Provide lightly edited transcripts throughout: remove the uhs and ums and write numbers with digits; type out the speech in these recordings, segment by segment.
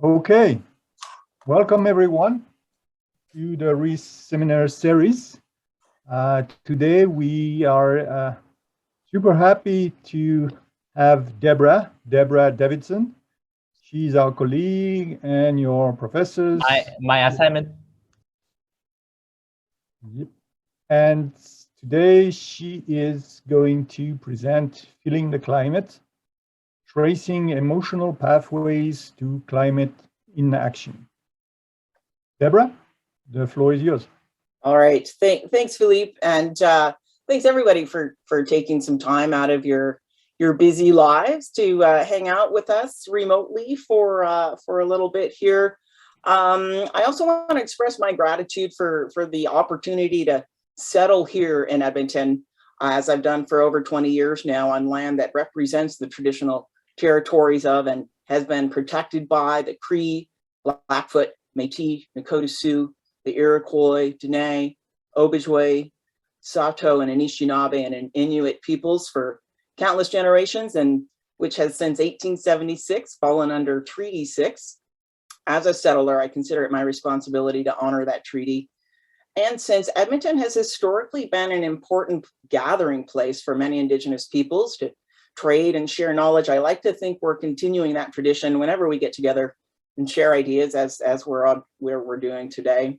Okay, welcome everyone to the REES seminar series. Today we are super happy to have Debra Davidson. She's our colleague and your professors. My assignment. Yep. And today she is going to present Feeling the Climate, Tracing Emotional Pathways to Climate Inaction. Debra, the floor is yours. All right, thanks, Philippe, and thanks everybody for taking some time out of your busy lives to hang out with us remotely for a little bit here. I also want to express my gratitude for the opportunity to settle here in Edmonton, as I've done for over 20 years now, on land that represents the traditional territories of and has been protected by the Cree, Blackfoot, Métis, Nakota Sioux, the Iroquois, Dene, Ojibwe, Sato, and Anishinaabe and Inuit peoples for countless generations, and which has since 1876 fallen under Treaty 6. As a settler, I consider it my responsibility to honor that treaty. And since Edmonton has historically been an important gathering place for many Indigenous peoples to trade and share knowledge, I like to think we're continuing that tradition whenever we get together and share ideas as we're on where we're doing today.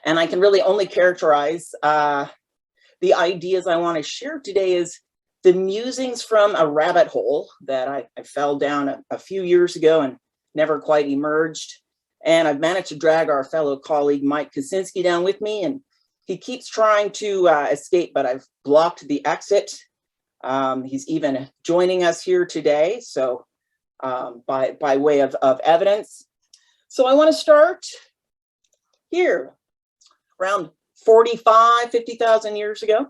And I can really only characterize the ideas I want to share today as the musings from a rabbit hole that I fell down a few years ago and never quite emerged. And I've managed to drag our fellow colleague Mike Kosinski down with me, and he keeps trying to escape, but I've blocked the exit. He's even joining us here today, so by way of evidence. So I want to start here, around 50,000 years ago.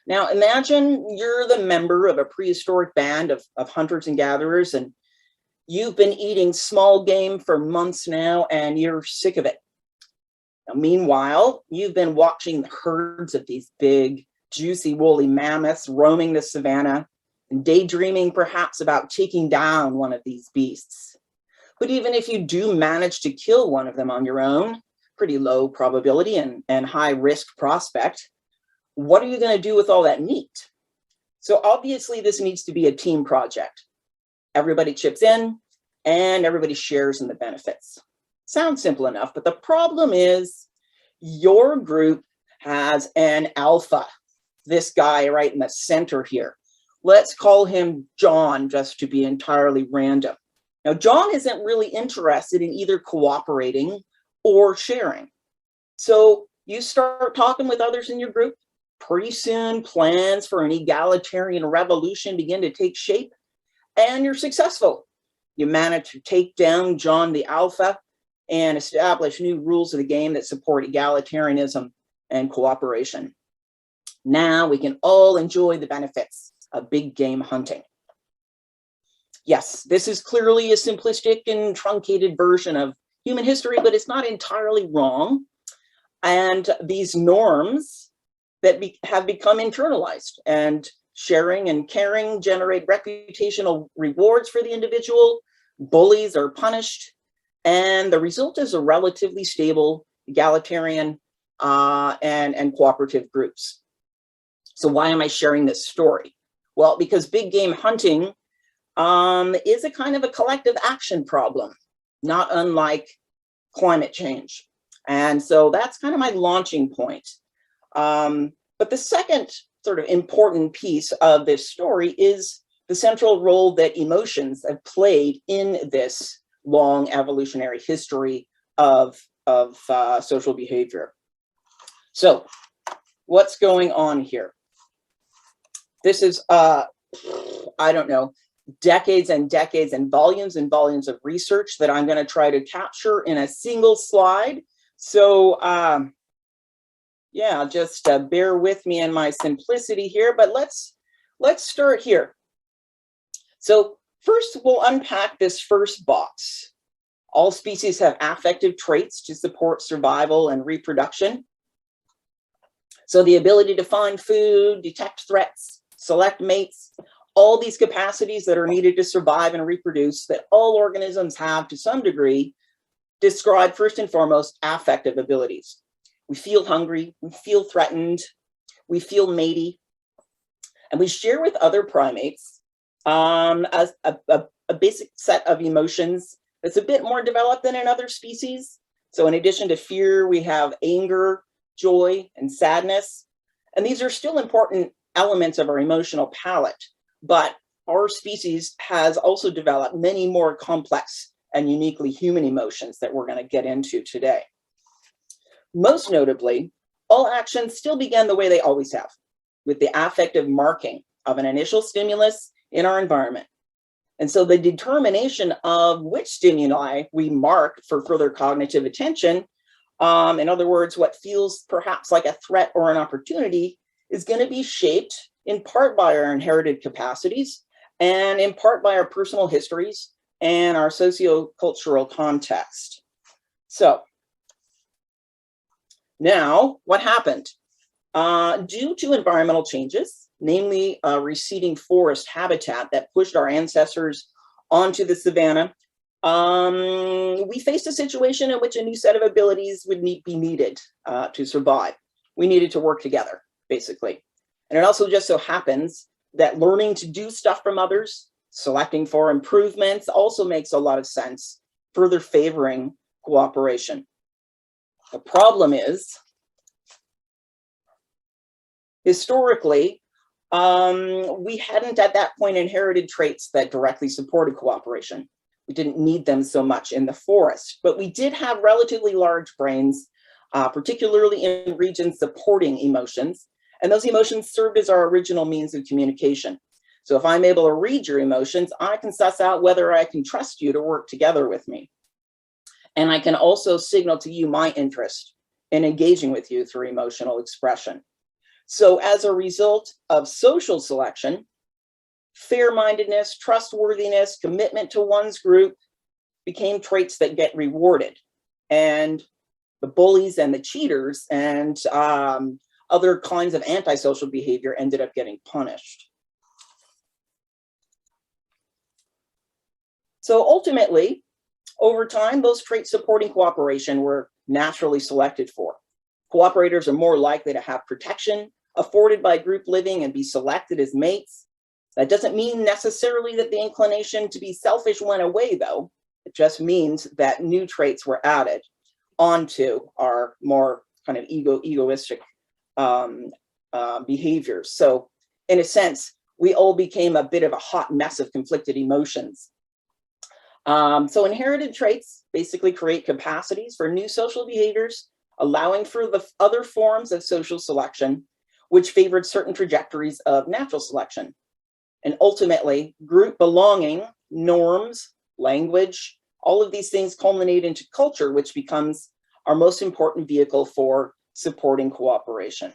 Now imagine you're the member of a prehistoric band of hunters and gatherers, and you've been eating small game for months now, and you're sick of it. Now, meanwhile, you've been watching the herds of these big, juicy, woolly mammoths roaming the savannah and daydreaming perhaps about taking down one of these beasts. But even if you do manage to kill one of them on your own, pretty low probability and high risk prospect, what are you going to do with all that meat? So obviously this needs to be a team project. Everybody chips in and everybody shares in the benefits. Sounds simple enough, but the problem is your group has an alpha, this guy right in the center here. Let's call him John, just to be entirely random. Now, John isn't really interested in either cooperating or sharing. So you start talking with others in your group. Pretty soon, plans for an egalitarian revolution begin to take shape, and you're successful. You manage to take down John the Alpha and establish new rules of the game that support egalitarianism and cooperation. Now we can all enjoy the benefits of big game hunting. Yes, this is clearly a simplistic and truncated version of human history, but it's not entirely wrong. And these norms that have become internalized, and sharing and caring generate reputational rewards for the individual. Bullies are punished, and the result is a relatively stable, egalitarian, and cooperative groups. So why am I sharing this story? Well, because big game hunting is a kind of a collective action problem, not unlike climate change. And so that's kind of my launching point. But the second sort of important piece of this story is the central role that emotions have played in this long evolutionary history of social behavior. So what's going on here? This is, I don't know, decades and decades and volumes of research that I'm going to try to capture in a single slide. So yeah, just bear with me in my simplicity here, but let's start here. So first, we'll unpack this first box. All species have affective traits to support survival and reproduction. So the ability to find food, detect threats, select mates, all these capacities that are needed to survive and reproduce that all organisms have to some degree describe first and foremost affective abilities. We feel hungry, we feel threatened, we feel matey, and we share with other primates a basic set of emotions that's a bit more developed than in other species. So in addition to fear, we have anger, joy, and sadness. And these are still important elements of our emotional palette, but our species has also developed many more complex and uniquely human emotions that we're going to get into today. Most notably, all actions still begin the way they always have, with the affective marking of an initial stimulus in our environment. And so the determination of which stimuli we mark for further cognitive attention, in other words, what feels perhaps like a threat or an opportunity, is going to be shaped in part by our inherited capacities and in part by our personal histories and our socio-cultural context. So now, what happened? Due to environmental changes, namely receding forest habitat that pushed our ancestors onto the savanna, we faced a situation in which a new set of abilities would be needed to survive. We needed to work together, basically. And it also just so happens that learning to do stuff from others, selecting for improvements, also makes a lot of sense, further favoring cooperation. The problem is, historically, we hadn't at that point inherited traits that directly supported cooperation. We didn't need them so much in the forest, but we did have relatively large brains, particularly in regions supporting emotions. And those emotions served as our original means of communication. So if I'm able to read your emotions, I can suss out whether I can trust you to work together with me. And I can also signal to you my interest in engaging with you through emotional expression. So as a result of social selection, fair-mindedness, trustworthiness, commitment to one's group became traits that get rewarded. And the bullies and the cheaters and other kinds of antisocial behavior ended up getting punished. So ultimately, over time, those traits supporting cooperation were naturally selected for. Cooperators are more likely to have protection afforded by group living and be selected as mates. That doesn't mean necessarily that the inclination to be selfish went away, though. It just means that new traits were added onto our more kind of egoistic behaviors. So in a sense, we all became a bit of a hot mess of conflicted emotions. So inherited traits basically create capacities for new social behaviors, allowing for the other forms of social selection, which favored certain trajectories of natural selection. And ultimately, group belonging, norms, language, all of these things culminate into culture, which becomes our most important vehicle for supporting cooperation.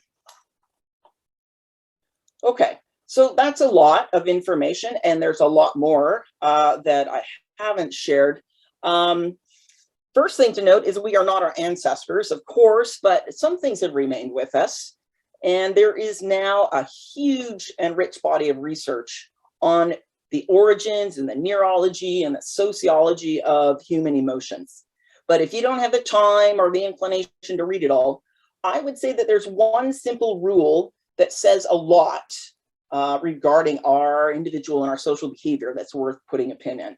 Okay, so that's a lot of information, and there's a lot more that I haven't shared. First thing to note is we are not our ancestors, of course, but some things have remained with us. And there is now a huge and rich body of research on the origins and the neurology and the sociology of human emotions. But if you don't have the time or the inclination to read it all, I would say that there's one simple rule that says a lot regarding our individual and our social behavior that's worth putting a pin in.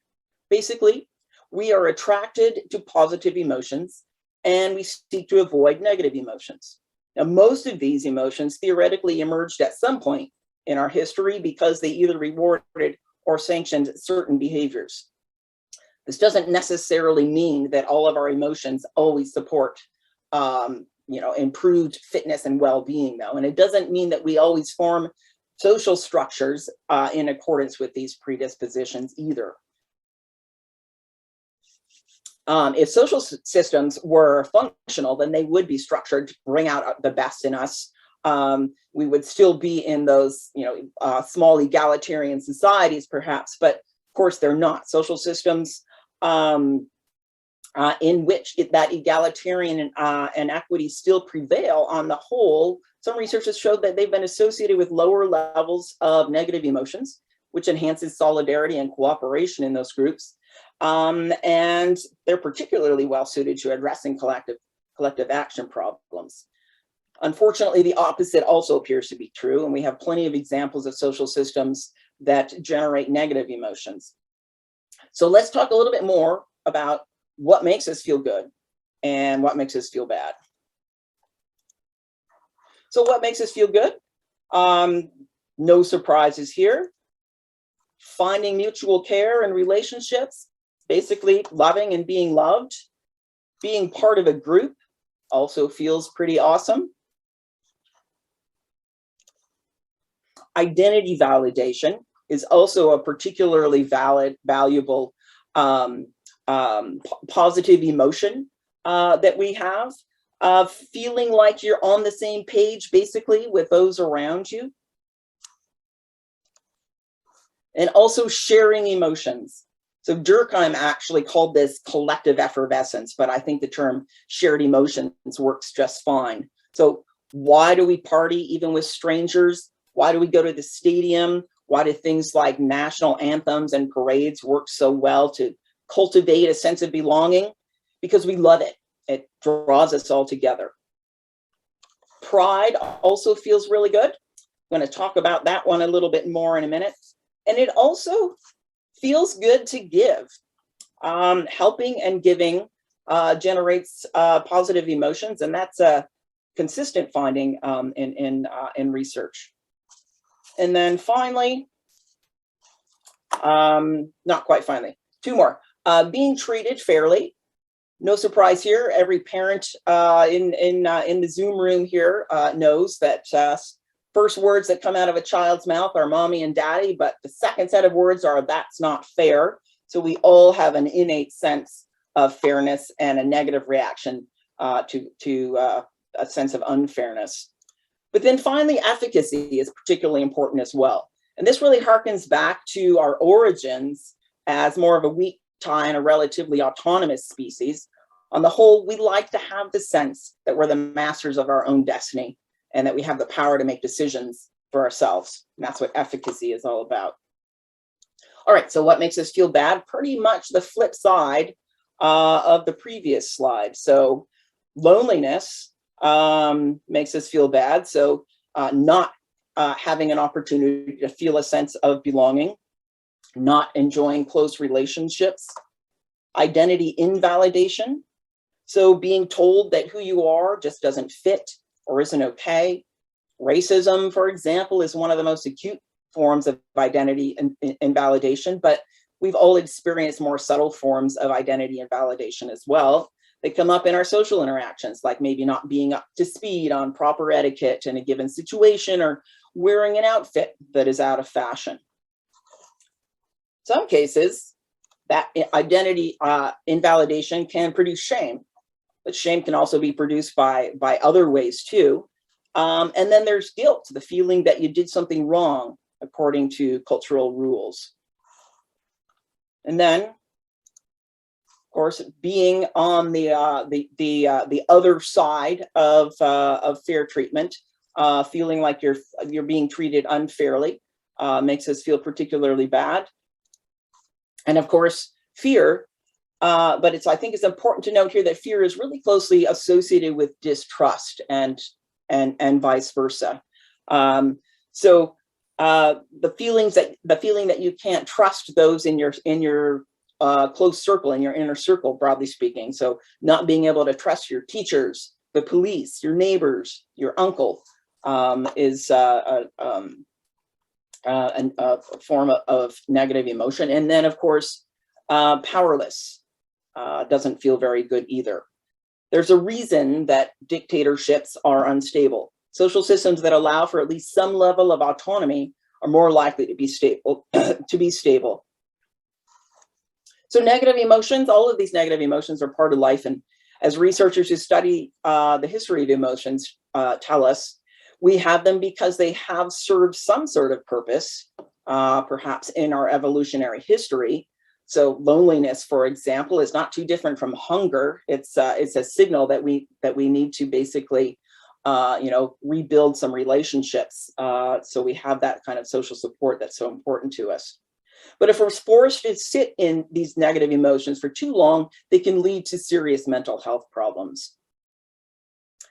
Basically, we are attracted to positive emotions and we seek to avoid negative emotions. Now, most of these emotions theoretically emerged at some point in our history because they either rewarded or sanctioned certain behaviors. This doesn't necessarily mean that all of our emotions always support improved fitness and well-being, though. And it doesn't mean that we always form social structures in accordance with these predispositions either. If social systems were functional, then they would be structured to bring out the best in us. We would still be in those, small egalitarian societies, perhaps, but of course they're not. Social systems in which that egalitarian and equity still prevail on the whole. Some research has showed that they've been associated with lower levels of negative emotions, which enhances solidarity and cooperation in those groups. And they're particularly well suited to addressing collective action problems. Unfortunately, the opposite also appears to be true, and we have plenty of examples of social systems that generate negative emotions. So let's talk a little bit more about what makes us feel good and what makes us feel bad. So what makes us feel good? No surprises here. Finding mutual care in relationships, basically loving and being loved. Being part of a group also feels pretty awesome. Identity validation is also a particularly valuable positive emotion that we have. Feeling like you're on the same page, basically, with those around you. And also sharing emotions. So Durkheim actually called this collective effervescence, but I think the term shared emotions works just fine. So why do we party even with strangers? Why do we go to the stadium? Why do things like national anthems and parades work so well to cultivate a sense of belonging? Because we love it. It draws us all together. Pride also feels really good. I'm going to talk about that one a little bit more in a minute. And it also feels good to give. Helping and giving generates positive emotions, and that's a consistent finding in research. And then finally, not quite finally, two more. Being treated fairly. No surprise here. Every parent in the Zoom room here knows that first words that come out of a child's mouth are mommy and daddy, but the second set of words are that's not fair. So we all have an innate sense of fairness and a negative reaction to a sense of unfairness. But then finally, efficacy is particularly important as well. And this really harkens back to our origins as more of a weak tie and a relatively autonomous species. On the whole, we like to have the sense that we're the masters of our own destiny and that we have the power to make decisions for ourselves. And that's what efficacy is all about. All right, so what makes us feel bad? Pretty much the flip side of the previous slide. So loneliness makes us feel bad. So not having an opportunity to feel a sense of belonging, not enjoying close relationships, identity invalidation. So being told that who you are just doesn't fit or isn't okay. Racism, for example, is one of the most acute forms of identity invalidation, but we've all experienced more subtle forms of identity invalidation as well. They come up in our social interactions, like maybe not being up to speed on proper etiquette in a given situation or wearing an outfit that is out of fashion. Some cases, that identity invalidation can produce shame, but shame can also be produced by other ways too. And then there's guilt, the feeling that you did something wrong according to cultural rules. And then, of course, being on the other side of fair treatment, feeling like you're being treated unfairly, makes us feel particularly bad. And of course, fear, but I think it's important to note here that fear is really closely associated with distrust and vice versa. So the feeling that you can't trust those in your close circle, in your inner circle, broadly speaking. So not being able to trust your teachers, the police, your neighbors, your uncle is a form of negative emotion. And then, of course, powerless doesn't feel very good either. There's a reason that dictatorships are unstable. Social systems that allow for at least some level of autonomy are more likely to be stable. So negative emotions, all of these negative emotions are part of life. And as researchers who study the history of emotions tell us, we have them because they have served some sort of purpose, perhaps in our evolutionary history. So loneliness, for example, is not too different from hunger. It's a signal that we need to basically rebuild some relationships. So we have that kind of social support that's so important to us. But if we're forced to sit in these negative emotions for too long, they can lead to serious mental health problems.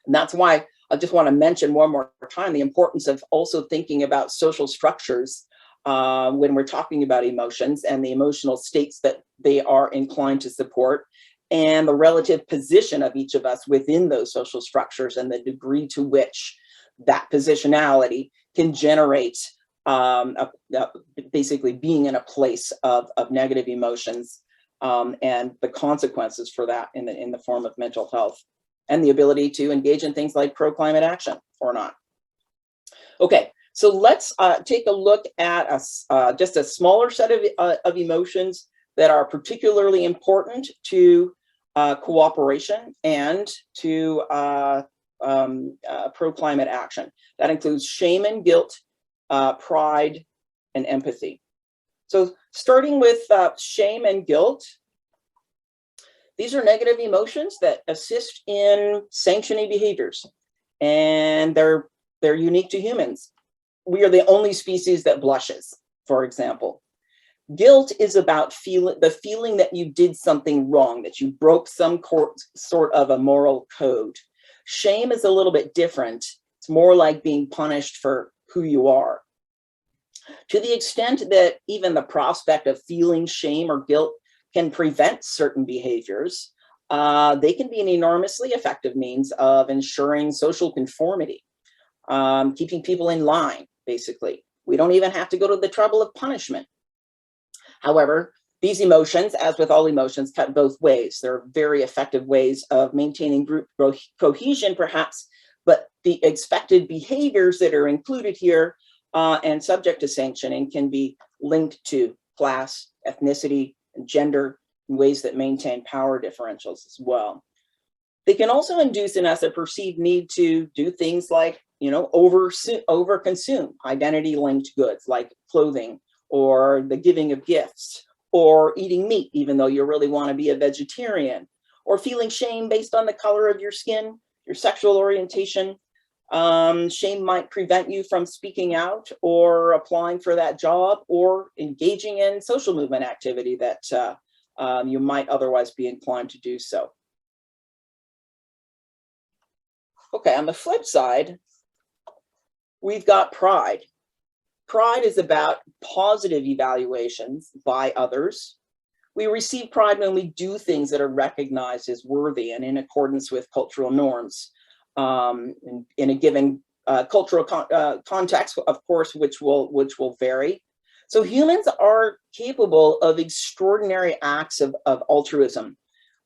And that's why I just want to mention one more time the importance of also thinking about social structures when we're talking about emotions and the emotional states that they are inclined to support, and the relative position of each of us within those social structures and the degree to which that positionality can generate basically being in a place of negative emotions and the consequences for that in the form of mental health and the ability to engage in things like pro-climate action or not. Okay, so let's take a look at just a smaller set of emotions that are particularly important to cooperation and to pro-climate action. That includes shame and guilt, pride, and empathy. So starting with shame and guilt, these are negative emotions that assist in sanctioning behaviors, and they're unique to humans. We are the only species that blushes, for example. Guilt is about the feeling that you did something wrong, that you broke some sort of a moral code. Shame is a little bit different. It's more like being punished for who you are. To the extent that even the prospect of feeling shame or guilt can prevent certain behaviors, they can be an enormously effective means of ensuring social conformity, keeping people in line, basically. We don't even have to go to the trouble of punishment. However, these emotions, as with all emotions, cut both ways. There are very effective ways of maintaining group cohesion, perhaps, but the expected behaviors that are included here and subject to sanctioning can be linked to class, ethnicity, and gender in ways that maintain power differentials as well. They can also induce in us a perceived need to do things like, overconsume identity-linked goods like clothing, or the giving of gifts, or eating meat even though you really want to be a vegetarian, or feeling shame based on the color of your skin, your sexual orientation. Shame might prevent you from speaking out or applying for that job or engaging in social movement activity that you might otherwise be inclined to do so. Okay, on the flip side, we've got pride. Pride is about positive evaluations by others. We receive pride when we do things that are recognized as worthy and in accordance with cultural norms in a given cultural context, of course, which will vary. So humans are capable of extraordinary acts of altruism.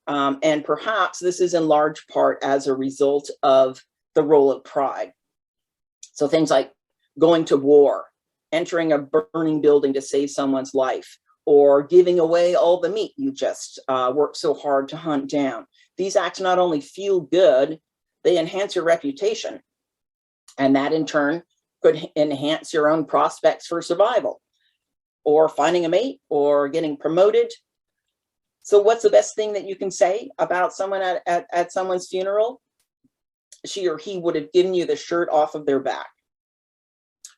And perhaps this is in large part as a result of the role of pride. So things like going to war, entering a burning building to save someone's life, or giving away all the meat you just worked so hard to hunt down. These acts not only feel good, they enhance your reputation. And that in turn could enhance your own prospects for survival, or finding a mate, or getting promoted. So what's the best thing that you can say about someone at someone's funeral? She or he would have given you the shirt off of their back.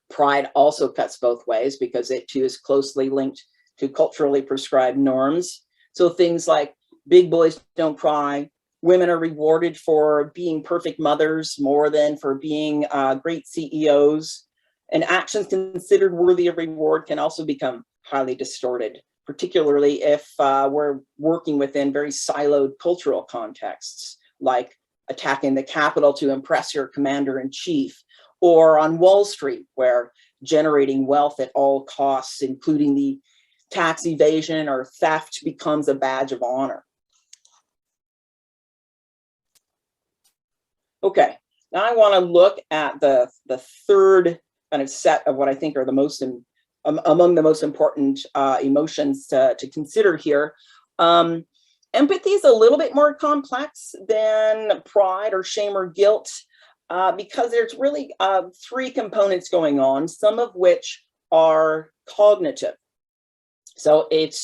Pride also cuts both ways because it too is closely linked to culturally prescribed norms. So things like big boys don't cry, women are rewarded for being perfect mothers more than for being great CEOs, and actions considered worthy of reward can also become highly distorted, particularly if we're working within very siloed cultural contexts, like attacking the Capitol to impress your commander-in-chief, or on Wall Street, where generating wealth at all costs, including the tax evasion or theft, becomes a badge of honor. Okay, now I want to look at the third kind of set of what I think are the most among the most important emotions to consider here. Empathy is a little bit more complex than pride or shame or guilt because there's really three components going on, some of which are cognitive. So it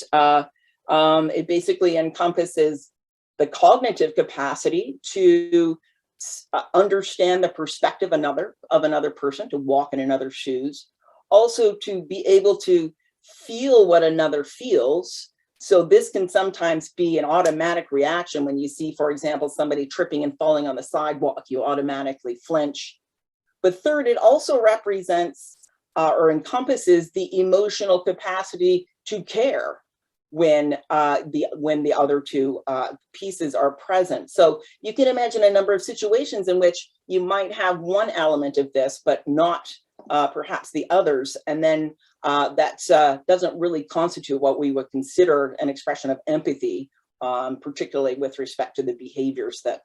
basically encompasses the cognitive capacity to understand the perspective of another person, to walk in another's shoes, also to be able to feel what another feels. So this can sometimes be an automatic reaction when you see, for example, somebody tripping and falling on the sidewalk, you automatically flinch. But third, it also represents or encompasses the emotional capacity to care when the other two pieces are present. So you can imagine a number of situations in which you might have one element of this, but not perhaps the others. And then that doesn't really constitute what we would consider an expression of empathy, particularly with respect to the behaviors that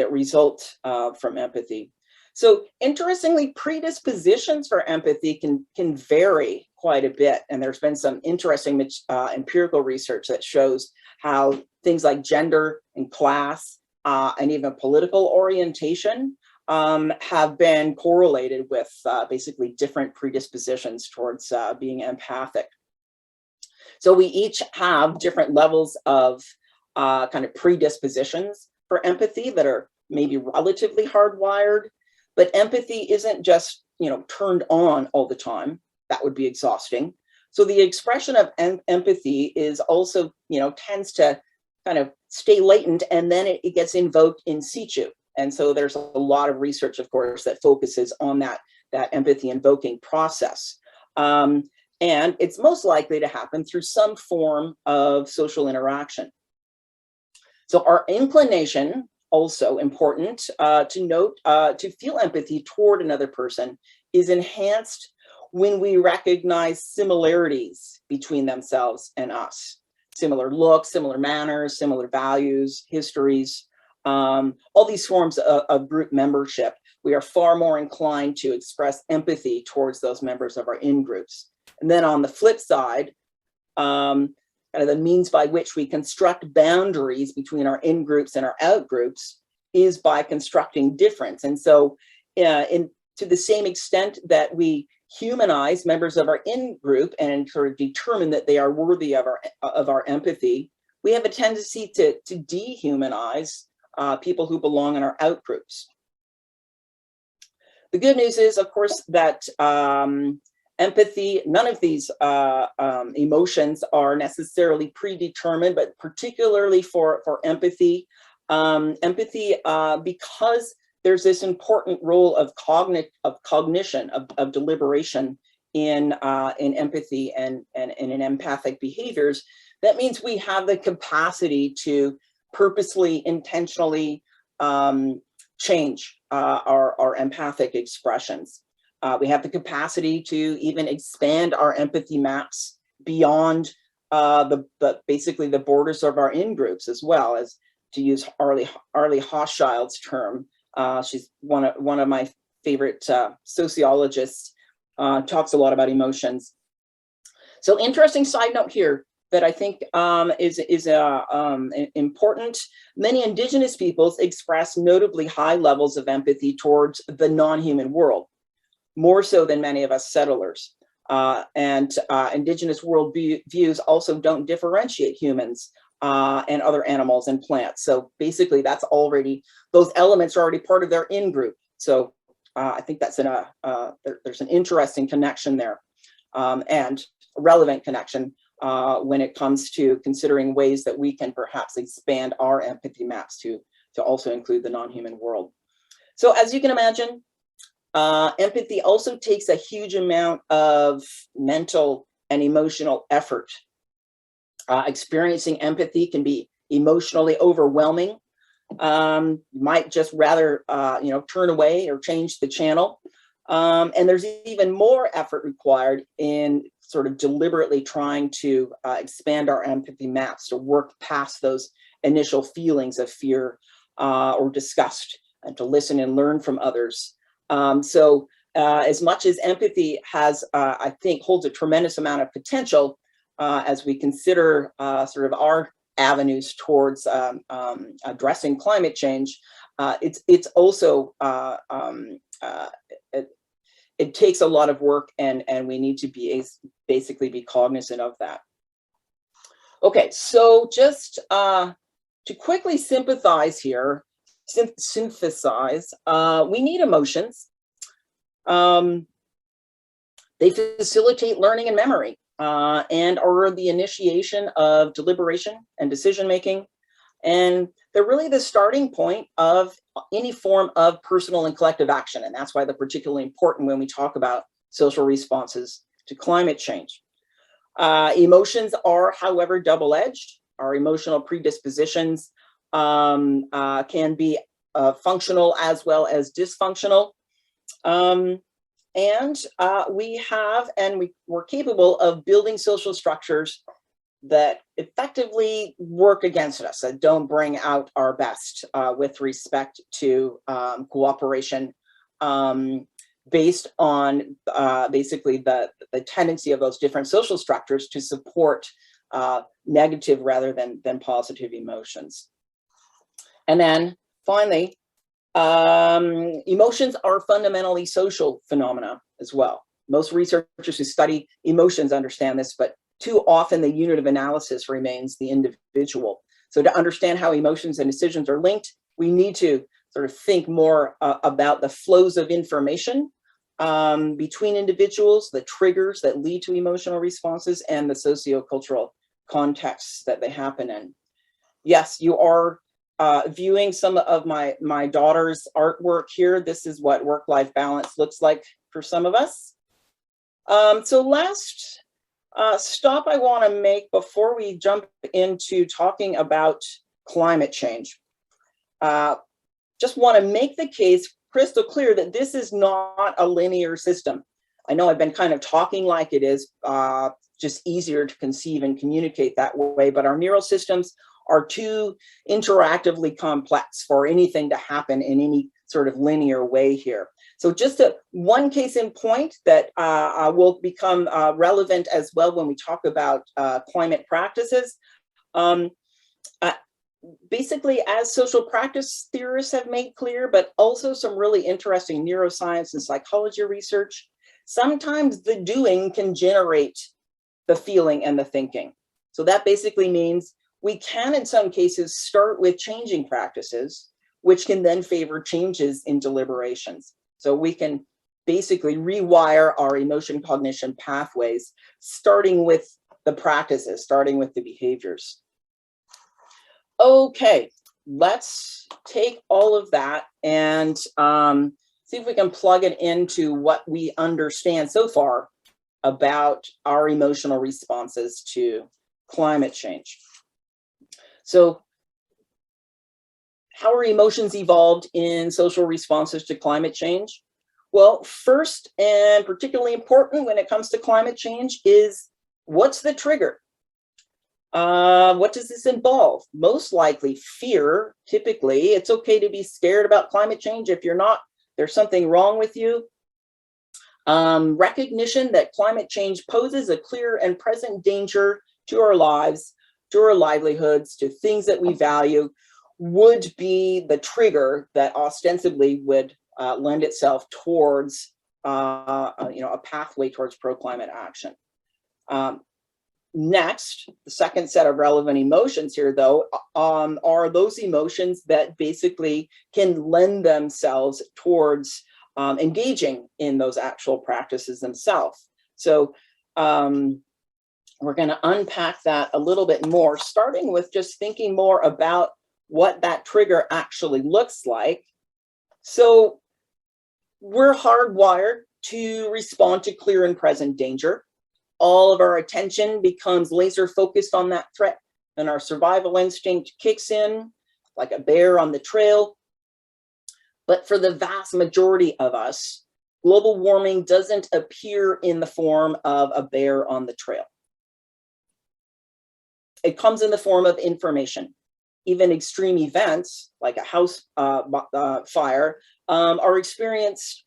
result from empathy. So interestingly, predispositions for empathy can vary quite a bit. And there's been some interesting empirical research that shows how things like gender and class and even political orientation have been correlated with basically different predispositions towards being empathic. So we each have different levels of kind of predispositions for empathy that are maybe relatively hardwired. But empathy isn't just, turned on all the time. That would be exhausting. So the expression of empathy is also, tends to kind of stay latent, and then it gets invoked in situ. And so there's a lot of research, of course, that focuses on that empathy invoking process. And it's most likely to happen through some form of social interaction. So our inclination, also important to note, to feel empathy toward another person is enhanced when we recognize similarities between themselves and us. Similar looks, similar manners, similar values, histories, all these forms of group membership. We are far more inclined to express empathy towards those members of our in-groups. And then on the flip side, kind of the means by which we construct boundaries between our in-groups and our out-groups is by constructing difference. And so to the same extent that we humanize members of our in-group and sort of determine that they are worthy of our empathy, we have a tendency to dehumanize people who belong in our out-groups. The good news is, of course, that empathy, none of these emotions are necessarily predetermined, but particularly for empathy, because there's this important role of cognition, of deliberation in empathy and in empathic behaviors. That means we have the capacity to purposely, intentionally change our empathic expressions. We have the capacity to even expand our empathy maps beyond basically the borders of our in-groups, as well as, to use Arlie Hochschild's term. She's one of my favorite sociologists, talks a lot about emotions. So interesting side note here that I think is important. Many Indigenous peoples express notably high levels of empathy towards the non-human world, more so than many of us settlers. And Indigenous world views also don't differentiate humans and other animals and plants. So basically that's already, those elements are already part of their in-group. So I think that's there's an interesting connection there, and a relevant connection when it comes to considering ways that we can perhaps expand our empathy maps to also include the non-human world. So as you can imagine, empathy also takes a huge amount of mental and emotional effort. Experiencing empathy can be emotionally overwhelming. Might just rather turn away or change the channel. And there's even more effort required in sort of deliberately trying to expand our empathy maps, to work past those initial feelings of fear or disgust, and to listen and learn from others. So as much as empathy has, I think, holds a tremendous amount of potential as we consider sort of our avenues towards addressing climate change, it's also, it takes a lot of work, and we need to basically be cognizant of that. Okay, so just to quickly sympathize here, synthesize, we need emotions. They facilitate learning and memory, and are the initiation of deliberation and decision-making. And they're really the starting point of any form of personal and collective action. And that's why they're particularly important when we talk about social responses to climate change. Emotions are, however, double-edged. Our emotional predispositions can be functional as well as dysfunctional. We're capable of building social structures that effectively work against us, that don't bring out our best with respect to cooperation, based on basically the tendency of those different social structures to support negative rather than positive emotions. And then finally, emotions are fundamentally social phenomena as well. Most researchers who study emotions understand this, but too often the unit of analysis remains the individual. So to understand how emotions and decisions are linked, we need to sort of think more about the flows of information between individuals, the triggers that lead to emotional responses, and the sociocultural contexts that they happen in. Yes, you are viewing some of my daughter's artwork here. This is what work-life balance looks like for some of us. So last stop I want to make before we jump into talking about climate change. Just want to make the case crystal clear that this is not a linear system. I know I've been kind of talking like it is, just easier to conceive and communicate that way, but our neural systems are too interactively complex for anything to happen in any sort of linear way here. So just one case in point that will become relevant as well when we talk about climate practices. Basically, as social practice theorists have made clear, but also some really interesting neuroscience and psychology research, sometimes the doing can generate the feeling and the thinking. So that basically means we can, in some cases, start with changing practices, which can then favor changes in deliberations. So we can basically rewire our emotion cognition pathways, starting with the practices, starting with the behaviors. Okay, let's take all of that and see if we can plug it into what we understand so far about our emotional responses to climate change. So how are emotions evolved in social responses to climate change? Well, first and particularly important when it comes to climate change is, what's the trigger? What does this involve? Most likely fear. Typically, it's okay to be scared about climate change. If you're not, there's something wrong with you. Recognition that climate change poses a clear and present danger to our lives, to our livelihoods, to things that we value, would be the trigger that ostensibly would lend itself towards a pathway towards pro-climate action. Next, the second set of relevant emotions here, though, are those emotions that basically can lend themselves towards engaging in those actual practices themselves. So we're going to unpack that a little bit more, starting with just thinking more about what that trigger actually looks like. So we're hardwired to respond to clear and present danger. All of our attention becomes laser focused on that threat, and our survival instinct kicks in like a bear on the trail. But for the vast majority of us, global warming doesn't appear in the form of a bear on the trail. It comes in the form of information. Even extreme events like a house fire are experienced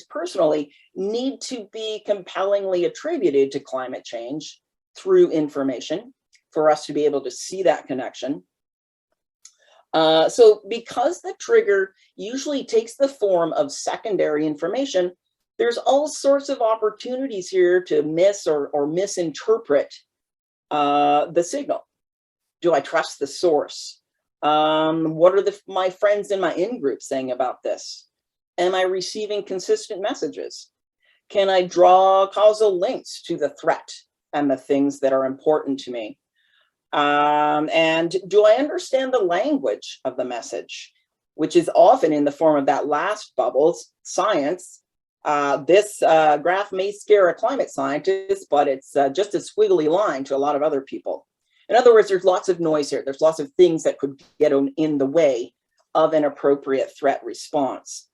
personally need to be compellingly attributed to climate change through information for us to be able to see that connection. So because the trigger usually takes the form of secondary information, there's all sorts of opportunities here to miss or misinterpret the signal. Do I trust the source? What are my friends in my in-group saying about this? Am I receiving consistent messages? Can I draw causal links to the threat and the things that are important to me? And do I understand the language of the message, which is often in the form of that last bubble, science. This graph may scare a climate scientist, but it's just a squiggly line to a lot of other people. In other words, there's lots of noise here. There's lots of things that could get in the way of an appropriate threat response.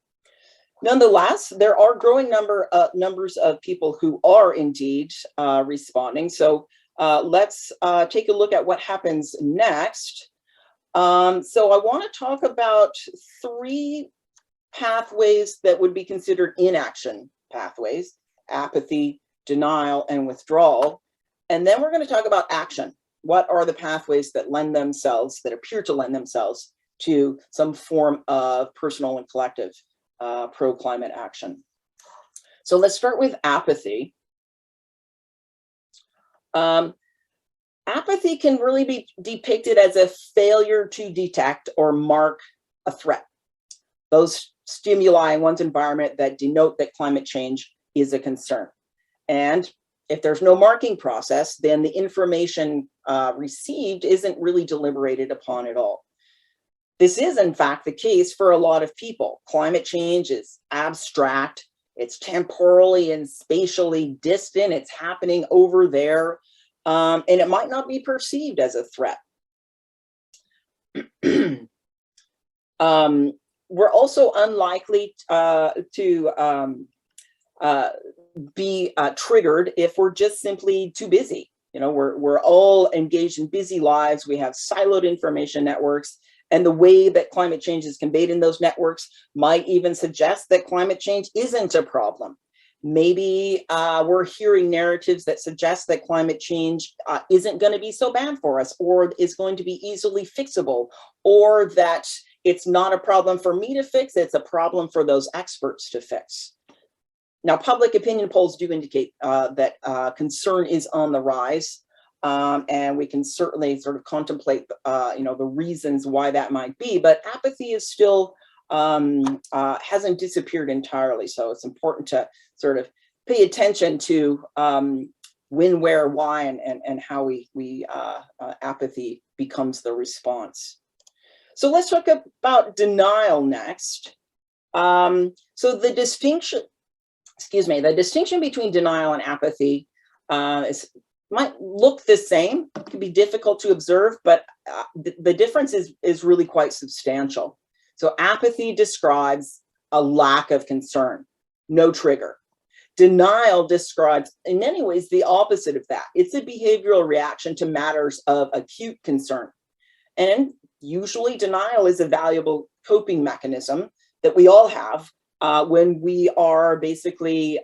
Nonetheless, there are growing numbers of people who are indeed responding. So let's take a look at what happens next. So I want to talk about 3 pathways that would be considered inaction pathways: apathy, denial, and withdrawal. And then we're going to talk about action. What are the pathways that appear to lend themselves to some form of personal and collective pro-climate action? So let's start with apathy. Apathy can really be depicted as a failure to detect or mark a threat. Those stimuli in one's environment that denote that climate change is a concern. And if there's no marking process, then the information received isn't really deliberated upon at all. This is, in fact, the case for a lot of people. Climate change is abstract. It's temporally and spatially distant. It's happening over there. And it might not be perceived as a threat. We're also unlikely to be triggered if we're just simply too busy. You know, we're all engaged in busy lives. We have siloed information networks, and the way that climate change is conveyed in those networks might even suggest that climate change isn't a problem. Maybe we're hearing narratives that suggest that climate change isn't going to be so bad for us, or is going to be easily fixable, or that it's not a problem for me to fix, it's a problem for those experts to fix. Now, public opinion polls do indicate that concern is on the rise, and we can certainly sort of contemplate, the reasons why that might be. But apathy is still hasn't disappeared entirely, so it's important to sort of pay attention to when, where, why, and how apathy becomes the response. So let's talk about denial next. So the distinction between denial and apathy might look the same. It can be difficult to observe, but the difference is really quite substantial. So apathy describes a lack of concern, no trigger. Denial describes, in many ways, the opposite of that. It's a behavioral reaction to matters of acute concern. And usually denial is a valuable coping mechanism that we all have when we are basically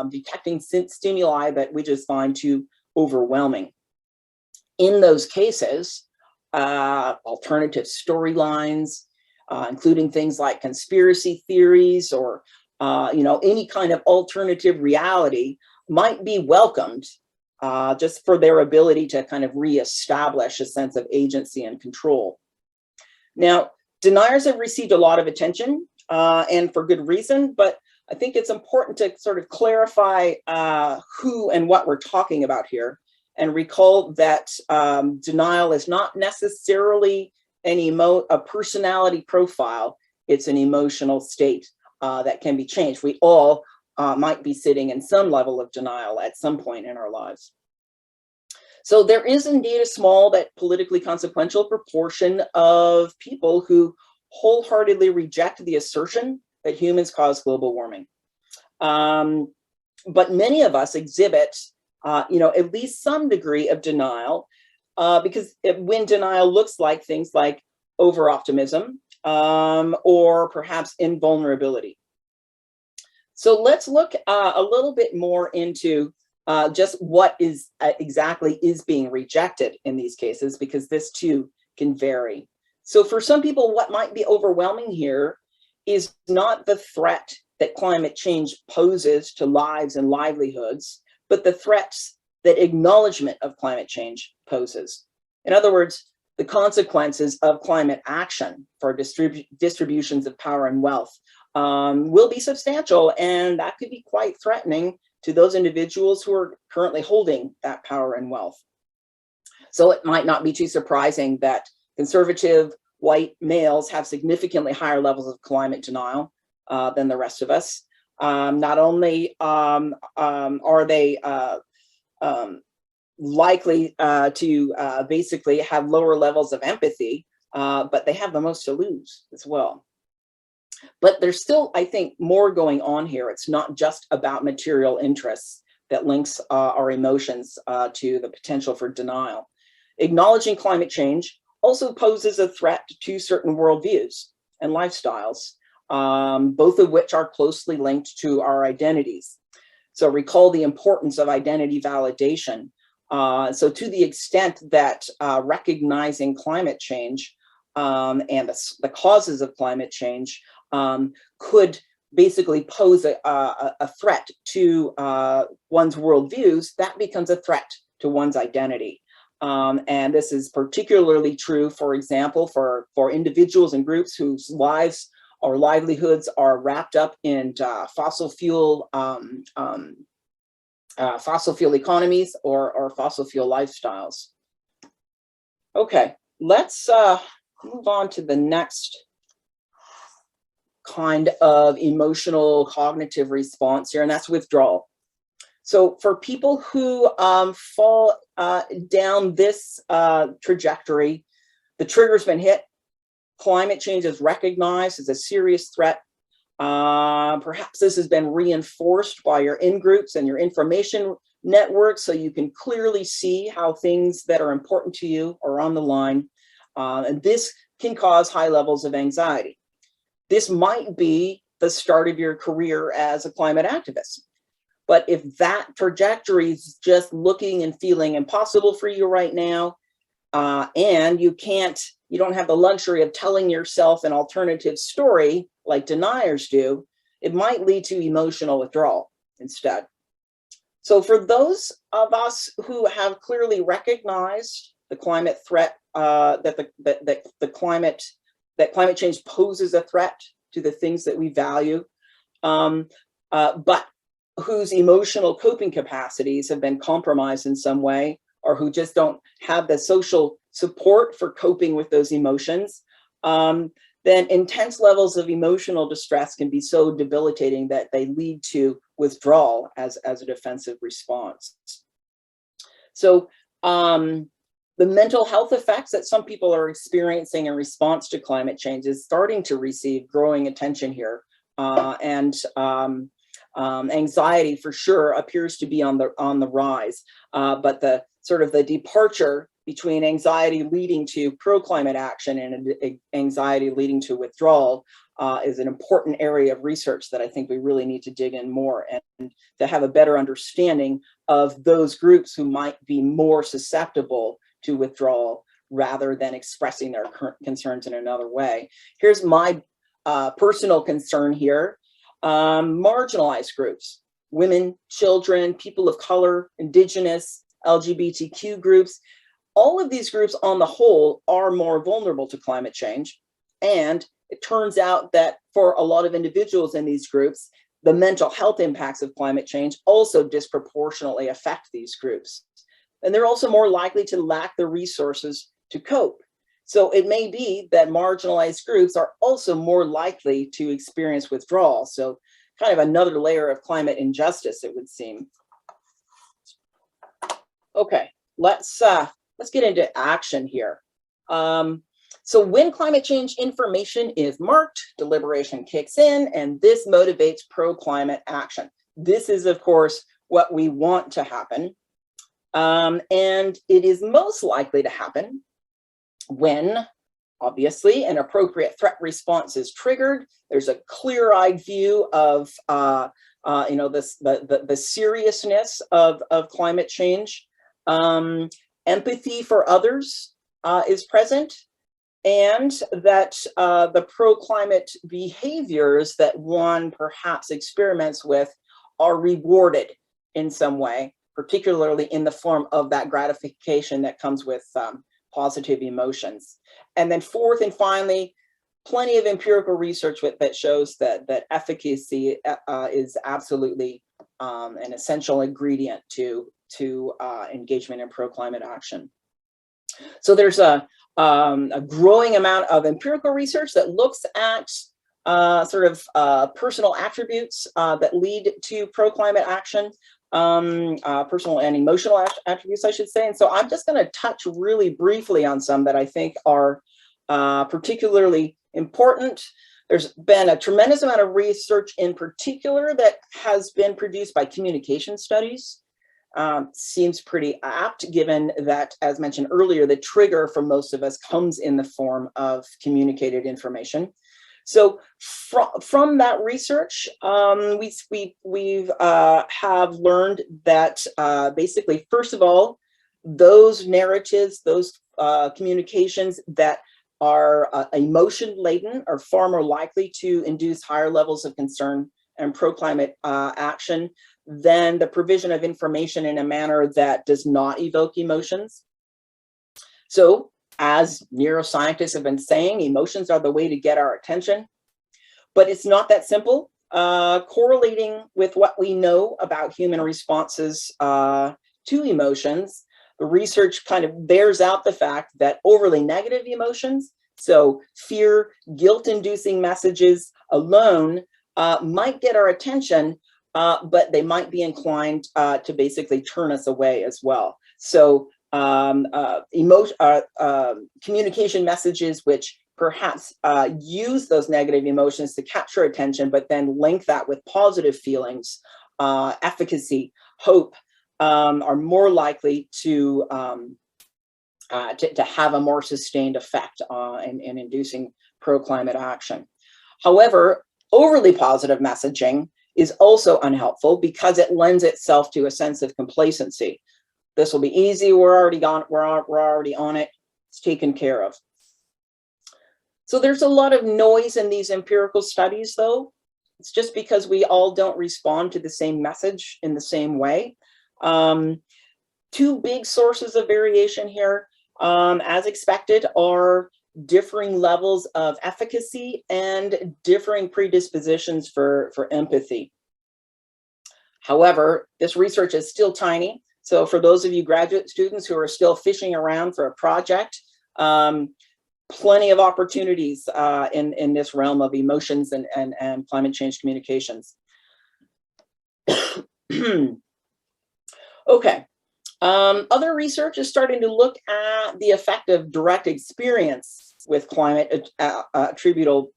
detecting stimuli that we just find too overwhelming. In those cases, alternative storylines, including things like conspiracy theories or any kind of alternative reality, might be welcomed just for their ability to kind of reestablish a sense of agency and control. Now, deniers have received a lot of attention, and for good reason, but I think it's important to sort of clarify who and what we're talking about here, and recall that denial is not necessarily a personality profile. It's an emotional state that can be changed. We all might be sitting in some level of denial at some point in our lives. So there is indeed a small but politically consequential proportion of people who wholeheartedly reject the assertion that humans cause global warming. But many of us exhibit, at least some degree of denial, because when denial looks like things like over-optimism or perhaps invulnerability. So let's look a little bit more into just what exactly is being rejected in these cases, because this too can vary. So for some people, what might be overwhelming here is not the threat that climate change poses to lives and livelihoods, but the threats that acknowledgement of climate change poses. In other words, the consequences of climate action for distributions of power and wealth will be substantial, and that could be quite threatening to those individuals who are currently holding that power and wealth. So it might not be too surprising that conservative white males have significantly higher levels of climate denial than the rest of us. Not only are they likely to basically have lower levels of empathy, but they have the most to lose as well. But there's still, I think, more going on here. It's not just about material interests that links our emotions to the potential for denial. Acknowledging climate change also poses a threat to certain worldviews and lifestyles, both of which are closely linked to our identities. So recall the importance of identity validation. So to the extent that recognizing climate change and the causes of climate change could basically pose a threat to one's worldviews, that becomes a threat to one's identity. And this is particularly true, for example, for individuals and groups whose lives or livelihoods are wrapped up in fossil fuel economies or fossil fuel lifestyles. Okay, let's move on to the next kind of emotional cognitive response here, and that's withdrawal. So for people who fall down this trajectory, the trigger's been hit, climate change is recognized as a serious threat. Perhaps this has been reinforced by your in-groups and your information networks, so you can clearly see how things that are important to you are on the line. And this can cause high levels of anxiety. This might be the start of your career as a climate activist. But if that trajectory is just looking and feeling impossible for you right now, and you don't have the luxury of telling yourself an alternative story like deniers do, it might lead to emotional withdrawal instead. So for those of us who have clearly recognized the climate threat, that climate change poses a threat to the things that we value, but whose emotional coping capacities have been compromised in some way, or who just don't have the social support for coping with those emotions, then intense levels of emotional distress can be so debilitating that they lead to withdrawal as a defensive response. So the mental health effects that some people are experiencing in response to climate change is starting to receive growing attention here. Anxiety for sure appears to be on the rise, but the sort of the departure between anxiety leading to pro-climate action and anxiety leading to withdrawal is an important area of research that I think we really need to dig in more and to have a better understanding of those groups who might be more susceptible to withdrawal rather than expressing their current concerns in another way. Here's my personal concern here. Marginalized groups, women, children, people of color, Indigenous, LGBTQ groups, all of these groups on the whole are more vulnerable to climate change. And it turns out that for a lot of individuals in these groups, the mental health impacts of climate change also disproportionately affect these groups. And they're also more likely to lack the resources to cope. So it may be that marginalized groups are also more likely to experience withdrawal. So kind of another layer of climate injustice, it would seem. Okay, let's get into action here. So when climate change information is marked, deliberation kicks in, and this motivates pro-climate action. This is, of course, what we want to happen. And it is most likely to happen when, obviously, an appropriate threat response is triggered. There's a clear-eyed view of the seriousness of climate change. Empathy for others is present, and that the pro-climate behaviors that one perhaps experiments with are rewarded in some way, particularly in the form of that gratification that comes with positive emotions. And then fourth and finally, plenty of empirical research that shows that efficacy is absolutely an essential ingredient to engagement in pro-climate action. So there's a growing amount of empirical research that looks at personal attributes that lead to pro-climate action, personal and emotional attributes, I should say. And so I'm just going to touch really briefly on some that I think are particularly important. There's been a tremendous amount of research in particular that has been produced by communication studies. Seems pretty apt given that, as mentioned earlier, the trigger for most of us comes in the form of communicated information. So from that research, we've have learned that basically, first of all, those narratives, those communications that are emotion laden are far more likely to induce higher levels of concern and pro-climate action than the provision of information in a manner that does not evoke emotions. So, as neuroscientists have been saying, emotions are the way to get our attention, but it's not that simple. Correlating with what we know about human responses to emotions, the research kind of bears out the fact that overly negative emotions, so fear, guilt-inducing messages alone might get our attention, but they might be inclined to basically turn us away as well. So communication messages which perhaps use those negative emotions to capture attention, but then link that with positive feelings, efficacy, hope, are more likely to have a more sustained effect in inducing pro-climate action. However, overly positive messaging is also unhelpful because it lends itself to a sense of complacency. This will be easy. We're already on it. It's taken care of. So there's a lot of noise in these empirical studies, though. It's just because we all don't respond to the same message in the same way. Two big sources of variation here, as expected, are differing levels of efficacy and differing predispositions for empathy. However, this research is still tiny. So for those of you graduate students who are still fishing around for a project, plenty of opportunities in this realm of emotions and climate change communications. Okay. Other research is starting to look at the effect of direct experience with climate attributable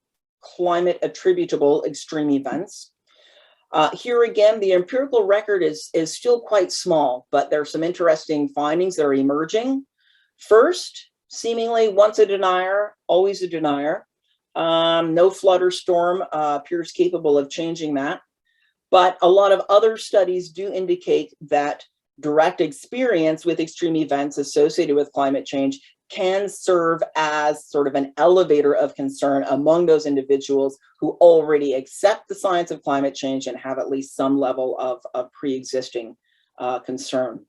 extreme events. Here again, the empirical record is still quite small, but there are some interesting findings that are emerging. First, seemingly once a denier, always a denier. No flood or storm appears capable of changing that. But a lot of other studies do indicate that direct experience with extreme events associated with climate change can serve as sort of an elevator of concern among those individuals who already accept the science of climate change and have at least some level of pre-existing concern.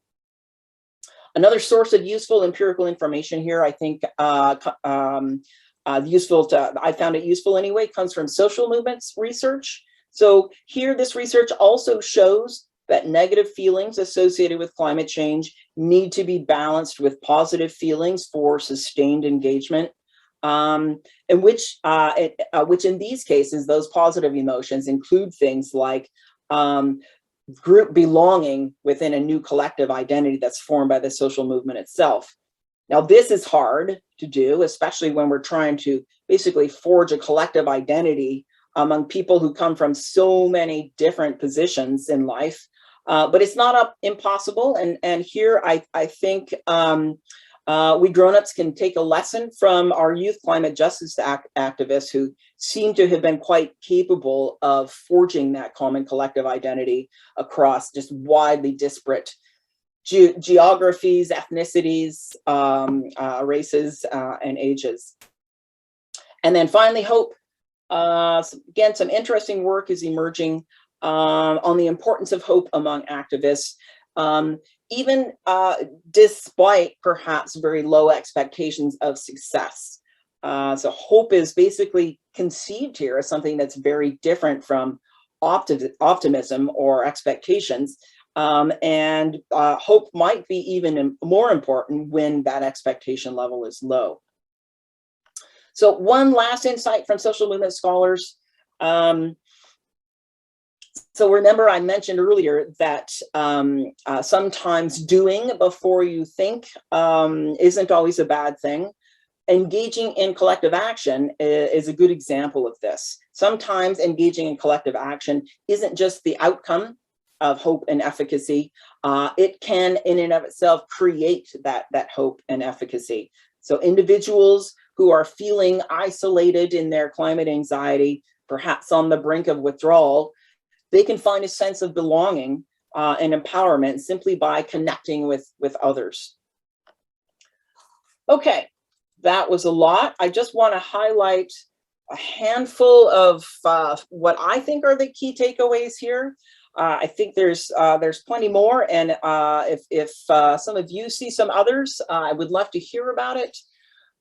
Another source of useful empirical information here, I think I found it useful anyway, comes from social movements research. So here, this research also shows that negative feelings associated with climate change need to be balanced with positive feelings for sustained engagement, and which in these cases, those positive emotions include things like group belonging within a new collective identity that's formed by the social movement itself. Now, this is hard to do, especially when we're trying to basically forge a collective identity among people who come from so many different positions in life. But it's not impossible. And here I think we grown-ups can take a lesson from our youth climate justice activists who seem to have been quite capable of forging that common collective identity across just widely disparate geographies, ethnicities, races, and ages. And then finally, hope. Again, some interesting work is emerging on the importance of hope among activists. even despite perhaps very low expectations of success. So hope is basically conceived here as something that's very different from optimism or expectations. And hope might be even more important when that expectation level is low. So one last insight from social movement scholars. So remember, I mentioned earlier that sometimes doing before you think isn't always a bad thing. Engaging in collective action is a good example of this. Sometimes engaging in collective action isn't just the outcome of hope and efficacy. It can, in and of itself, create that hope and efficacy. So individuals who are feeling isolated in their climate anxiety, perhaps on the brink of withdrawal, they can find a sense of belonging and empowerment simply by connecting with others. Okay, that was a lot. I just want to highlight a handful of what I think are the key takeaways here. I think there's plenty more, and if some of you see some others, I would love to hear about it.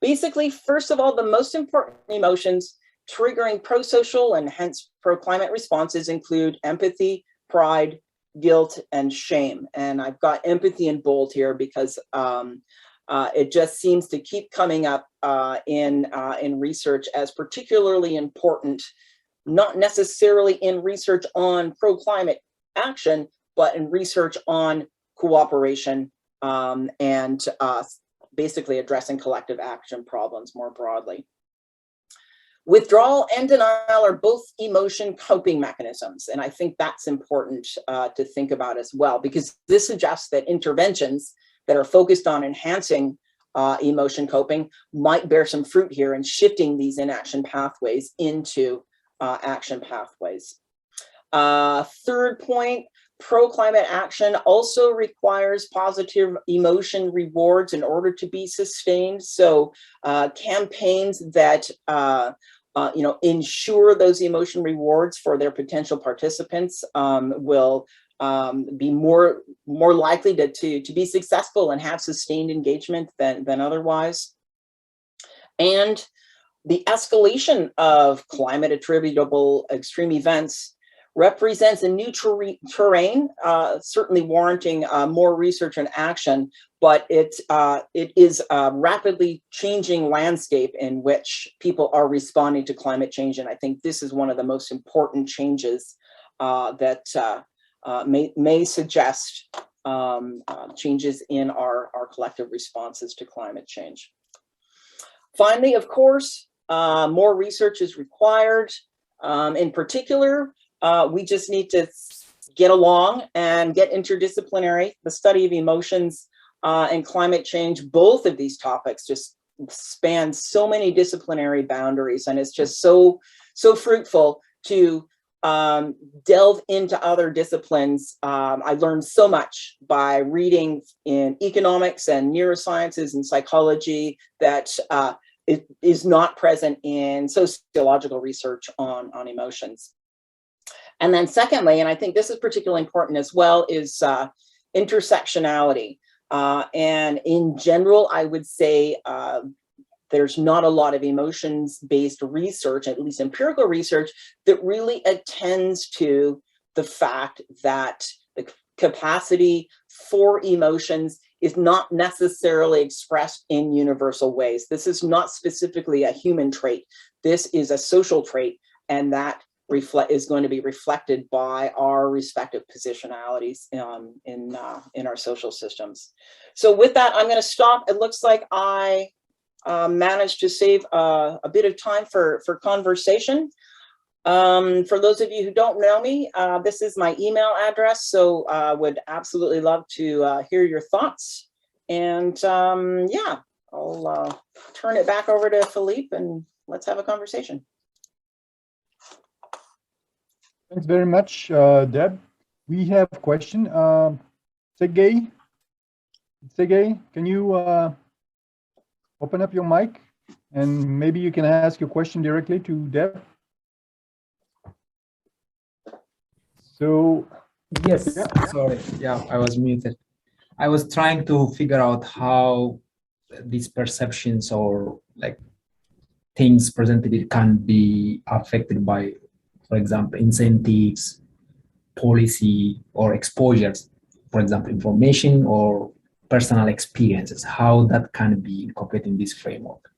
Basically, first of all, the most important emotions triggering pro-social and hence pro-climate responses include empathy, pride, guilt, and shame. And I've got empathy in bold here because it just seems to keep coming up in research as particularly important, not necessarily in research on pro-climate action, but in research on cooperation and basically addressing collective action problems more broadly. Withdrawal and denial are both emotion coping mechanisms, and I think that's important to think about as well, because this suggests that interventions that are focused on enhancing emotion coping might bear some fruit here in shifting these inaction pathways into action pathways. Third point, pro-climate action also requires positive emotion rewards in order to be sustained. So campaigns that ensure those emotion rewards for their potential participants will be more likely to be successful and have sustained engagement than otherwise. And the escalation of climate attributable extreme events represents a new terrain, certainly warranting more research and action, but it is a rapidly changing landscape in which people are responding to climate change. And I think this is one of the most important changes that may suggest changes in our collective responses to climate change. Finally, of course, more research is required. In particular, we just need to get along and get interdisciplinary. The study of emotions and climate change, both of these topics just span so many disciplinary boundaries, and it's just so fruitful to delve into other disciplines. I learned so much by reading in economics and neurosciences and psychology that it is not present in sociological research on emotions. And then secondly, and I think this is particularly important as well, is intersectionality. And in general, I would say there's not a lot of emotions-based research, at least empirical research, that really attends to the fact that the capacity for emotions is not necessarily expressed in universal ways. This is not specifically a human trait. This is a social trait, and that is going to be reflected by our respective positionalities in our social systems. So with that, I'm going to stop. It looks like I managed to save a bit of time for conversation. For those of you who don't know me, this is my email address, so would absolutely love to hear your thoughts. And yeah, I'll turn it back over to Philippe and let's have a conversation. Thanks very much, Deb. We have a question. Sergey, can you open up your mic and maybe you can ask your question directly to Deb? So yes, yeah. Sorry, yeah, I was muted. I was trying to figure out how these perceptions or like things presented can be affected by, for example, incentives, policy, or exposures, for example, information or personal experiences, how that can be incorporated in this framework.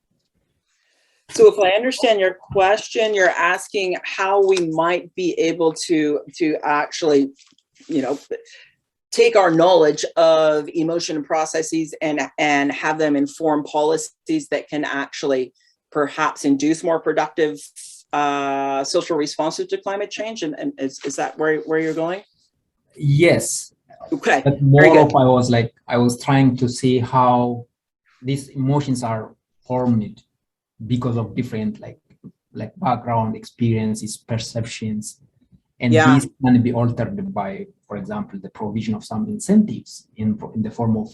So if I understand your question, you're asking how we might be able to actually, take our knowledge of emotion and processes and have them inform policies that can actually perhaps induce more productive social responses to climate change. And is that where you're going? Yes. Okay. But more of I was trying to see how these emotions are formed because of different like background experiences, perceptions, and these can be altered by, for example, the provision of some incentives in the form of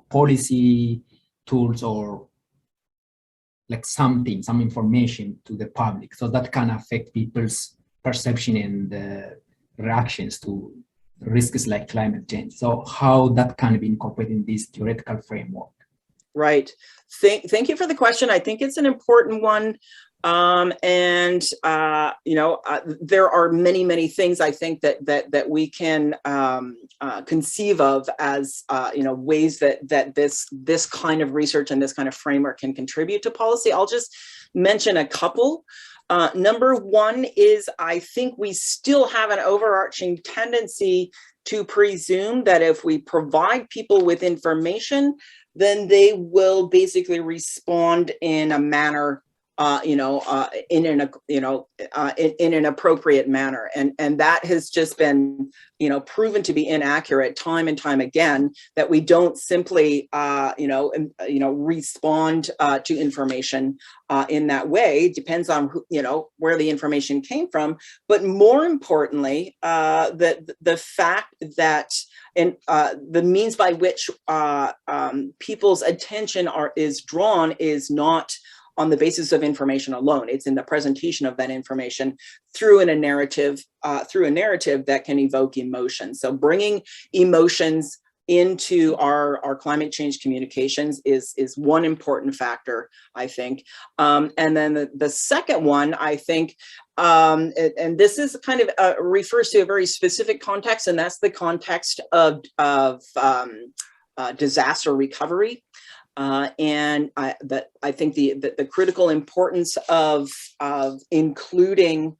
policy tools or like some information to the public. So that can affect people's perception and reactions to risks like climate change. So how that can be incorporated in this theoretical framework. Right. Thank you for the question. I think it's an important one. There are many things I think that we can conceive of as ways that this kind of research and this kind of framework can contribute to policy. I'll just mention a couple. Number one is I think we still have an overarching tendency to presume that if we provide people with information, then they will basically respond in a manner, in an appropriate manner, and that has just been, proven to be inaccurate time and time again. That we don't simply, respond to information in that way. It depends on where the information came from, but more importantly, the fact that the means by which people's attention is drawn is not on the basis of information alone. It's in the presentation of that information through a narrative that can evoke emotion. So bringing emotions into our climate change communications is one important factor, I think. And then the second one, I think, and this is kind of refers to a very specific context, and that's the context of disaster recovery. And I think the critical importance of including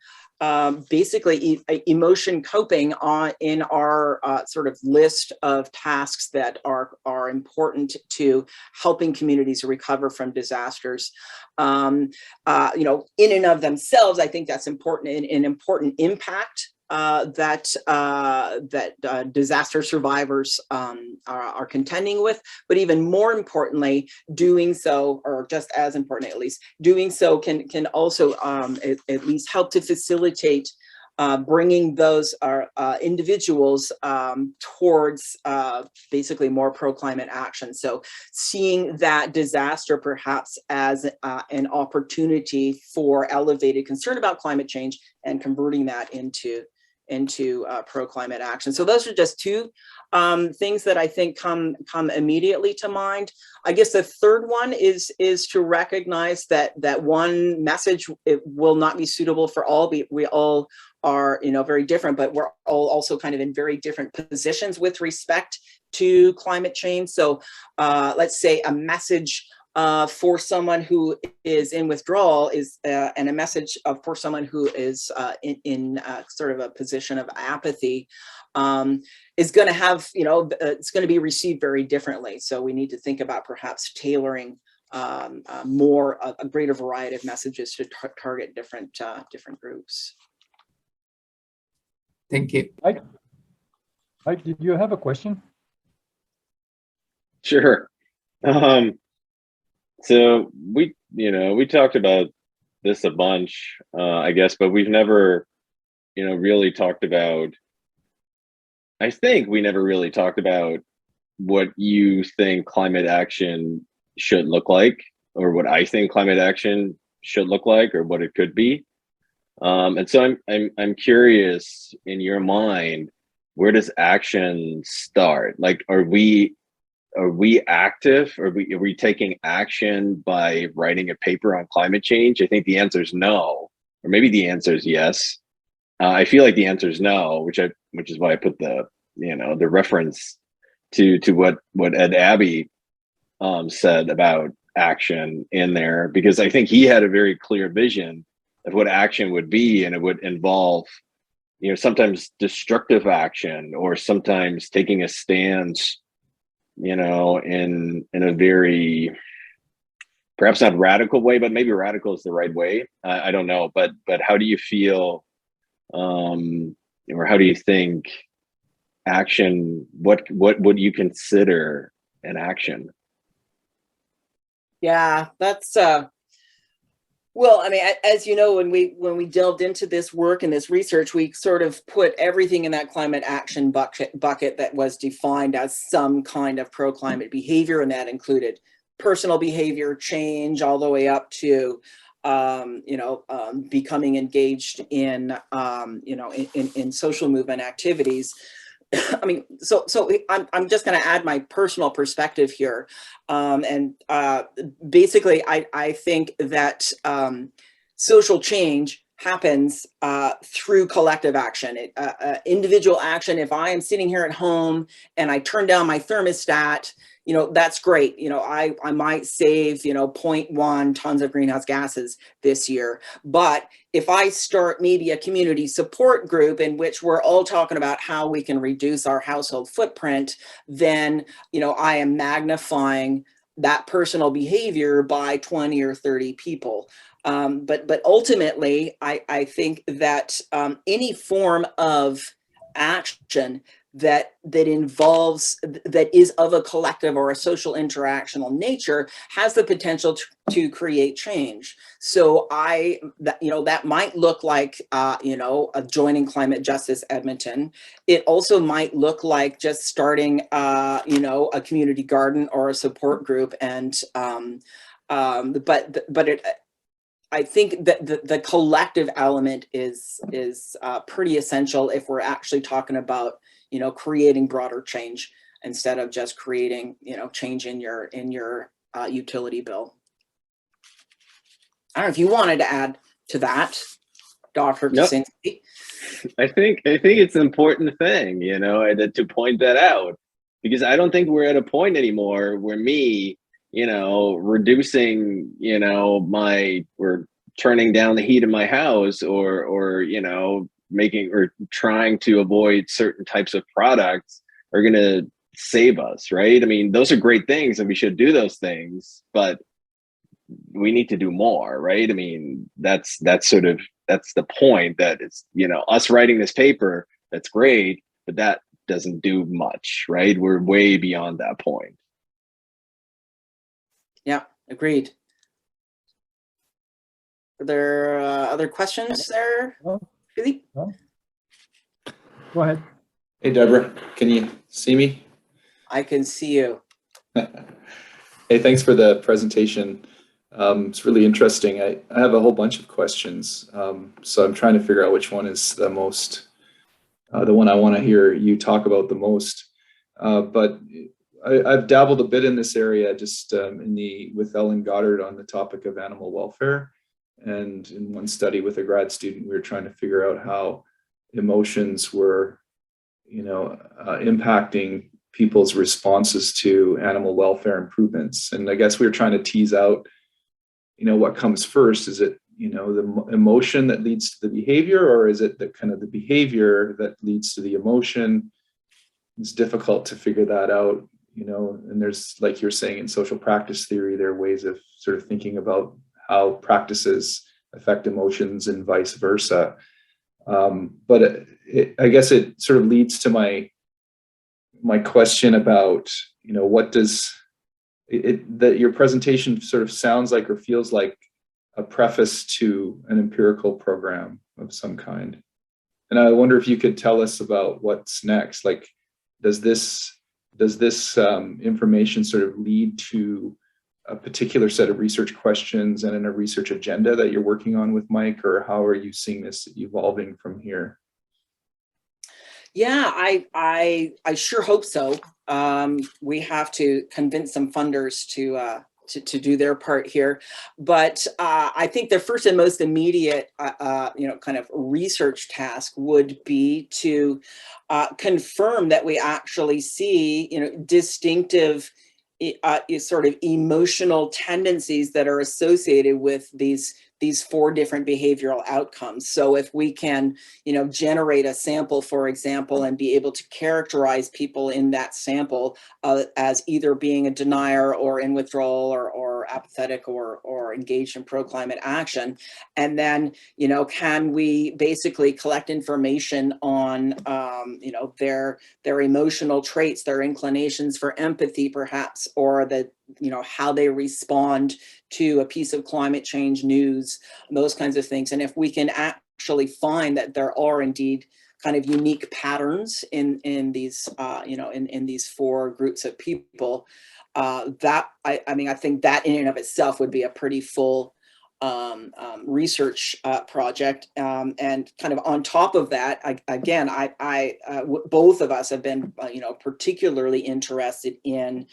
basically emotion coping in our sort of list of tasks that are important to helping communities recover from disasters. In and of themselves, I think that's important, an important impact that disaster survivors are contending with, but even more importantly, doing so, or just as important at least, doing so can also at least help to facilitate bringing those individuals towards basically more pro-climate action. So seeing that disaster perhaps as an opportunity for elevated concern about climate change and converting that into pro-climate action. So those are just two things that I think come immediately to mind. I guess the third one is to recognize that one message, it will not be suitable for all. We all are very different, but we're all also kind of in very different positions with respect to climate change. So let's say a message for someone who is in withdrawal is and a message for someone who is in sort of a position of apathy is going to have, it's going to be received very differently. So we need to think about perhaps tailoring a greater variety of messages to target different groups. Thank you. Mike, did you have a question? Sure. So we talked about this a bunch, I guess, but we've never, really talked about, I think we never really talked about what you think climate action should look like, or what I think climate action should look like, or what it could be. And so I'm curious, in your mind, where does action start? Like, are we are we active? Are we taking action by writing a paper on climate change? I think the answer is no, or maybe the answer is yes. I feel like the answer is no, which is why I put the the reference to what Ed Abbey said about action in there, because I think he had a very clear vision of what action would be, and it would involve sometimes destructive action, or sometimes taking a stance in a very, perhaps not radical way, but maybe radical is the right way. I don't know, but how do you feel, or how do you think action? What would you consider an action? Yeah, that's well, I mean, as you know, when we delved into this work and this research, we sort of put everything in that climate action bucket that was defined as some kind of pro-climate behavior, and that included personal behavior change all the way up to becoming engaged in in social movement activities. I mean, so I'm just going to add my personal perspective here, and basically, I think that social change happens through collective action, individual action. If I am sitting here at home and I turn down my thermostat, that's great. I might save 0.1 tons of greenhouse gases this year, but if I start maybe a community support group in which we're all talking about how we can reduce our household footprint, then I am magnifying that personal behavior by 20 or 30 people. But ultimately, I think that any form of action that involves, that is of a collective or a social interactional nature, has the potential to create change. So that might look like joining Climate Justice Edmonton. It also might look like just starting a community garden or a support group, and I think that the collective element is pretty essential if we're actually talking about creating broader change, instead of just creating change in your utility bill. I don't know if you wanted to add to that, Dr. Kaczynski. I think it's an important thing, to point that out, because I don't think we're at a point anymore where me, reducing, we're turning down the heat in my house, or making or trying to avoid certain types of products are going to save us, right? I mean, those are great things and we should do those things, but we need to do more, right? I mean, that's the point, that it's, us writing this paper, that's great, but that doesn't do much, right? We're way beyond that point. Yeah, agreed. Are there other questions there, Philippe? No. Go ahead. Hey, Debra, can you see me? I can see you. Hey, thanks for the presentation. It's really interesting. I have a whole bunch of questions, so I'm trying to figure out which one is the most, the one I want to hear you talk about the most. But I've dabbled a bit in this area, just with Ellen Goddard on the topic of animal welfare. And in one study with a grad student, we were trying to figure out how emotions were, impacting people's responses to animal welfare improvements. And I guess we were trying to tease out, what comes first. Is it, the emotion that leads to the behavior, or is it the kind of the behavior that leads to the emotion? It's difficult to figure that out, and there's, like you're saying, in social practice theory, there are ways of sort of thinking about how practices affect emotions and vice versa. But I guess it sort of leads to my question about, what does that your presentation sort of sounds like or feels like a preface to an empirical program of some kind. And I wonder if you could tell us about what's next. Like, does this information sort of lead to a particular set of research questions and in a research agenda that you're working on with Mike, or how are you seeing this evolving from here? Yeah, I sure hope so. We have to convince some funders to do their part here, but I think the first and most immediate, kind of research task would be to confirm that we actually see, distinctive sort of emotional tendencies that are associated with these four different behavioral outcomes. So if we can, generate a sample, for example, and be able to characterize people in that sample as either being a denier or in withdrawal or apathetic or engaged in pro-climate action, and then, can we basically collect information on, their emotional traits, their inclinations for empathy, perhaps, or how they respond to a piece of climate change news, those kinds of things. And if we can actually find that there are indeed kind of unique patterns in these, in these four groups of people, that I think that in and of itself would be a pretty full research project. And kind of on top of that, both of us have been, particularly interested in,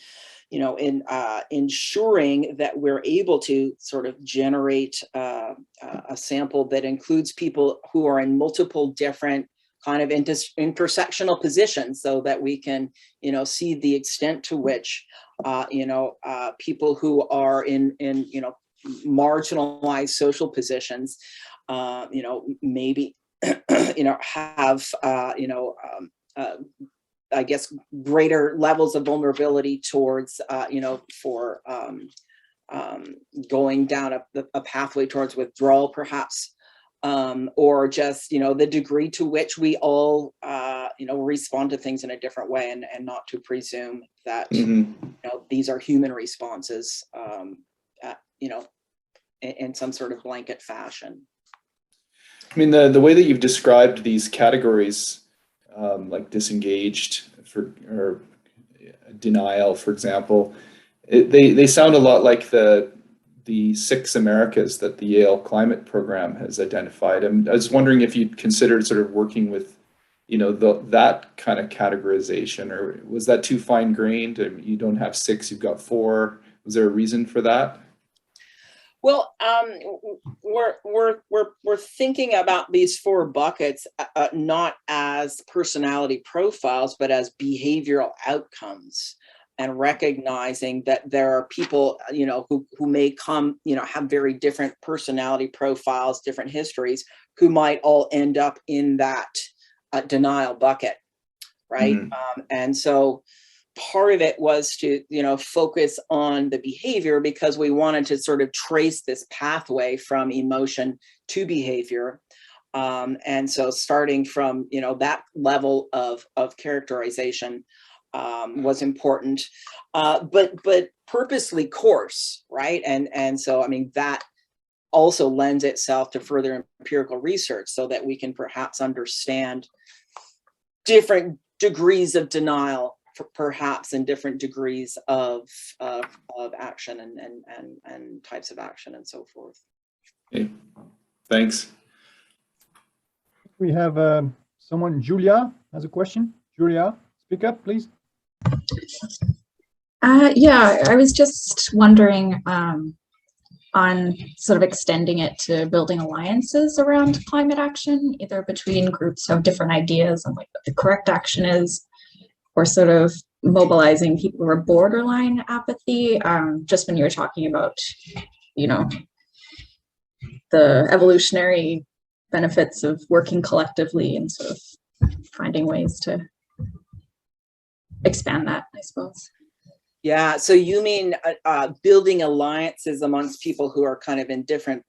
ensuring that we're able to sort of generate a sample that includes people who are in multiple different kind of intersectional positions, so that we can, see the extent to which, people who are in marginalized social positions, maybe, have, I guess, greater levels of vulnerability towards, for going down a pathway towards withdrawal, perhaps, or just, the degree to which we all, respond to things in a different way, and not to presume that, these are human responses, in some sort of blanket fashion. I mean, the way that you've described these categories, like disengaged or denial, for example, they sound a lot like the 6 Americas that the Yale Climate Program has identified. And I was wondering if you'd considered sort of working with, that kind of categorization, or was that too fine-grained? I mean, you don't have 6, you've got 4. Was there a reason for that? Well, we're thinking about these 4 buckets not as personality profiles, but as behavioral outcomes, and recognizing that there are people, who may come, have very different personality profiles, different histories, who might all end up in that denial bucket, right? And so part of it was to, focus on the behavior, because we wanted to sort of trace this pathway from emotion to behavior. And so starting from, that level of characterization was important, but purposely coarse, right? And so, I mean, that also lends itself to further empirical research, so that we can perhaps understand different degrees of denial, perhaps in different degrees of action and types of action, and so forth. Okay. Thanks. We have someone, Julia, has a question. Julia, speak up, please. Yeah, I was just wondering on sort of extending it to building alliances around climate action, either between groups who have different ideas on like what the correct action is, or sort of mobilizing people who are borderline apathy. Just when you were talking about, the evolutionary benefits of working collectively and sort of finding ways to expand that, I suppose. Yeah, so you mean building alliances amongst people who are kind of in different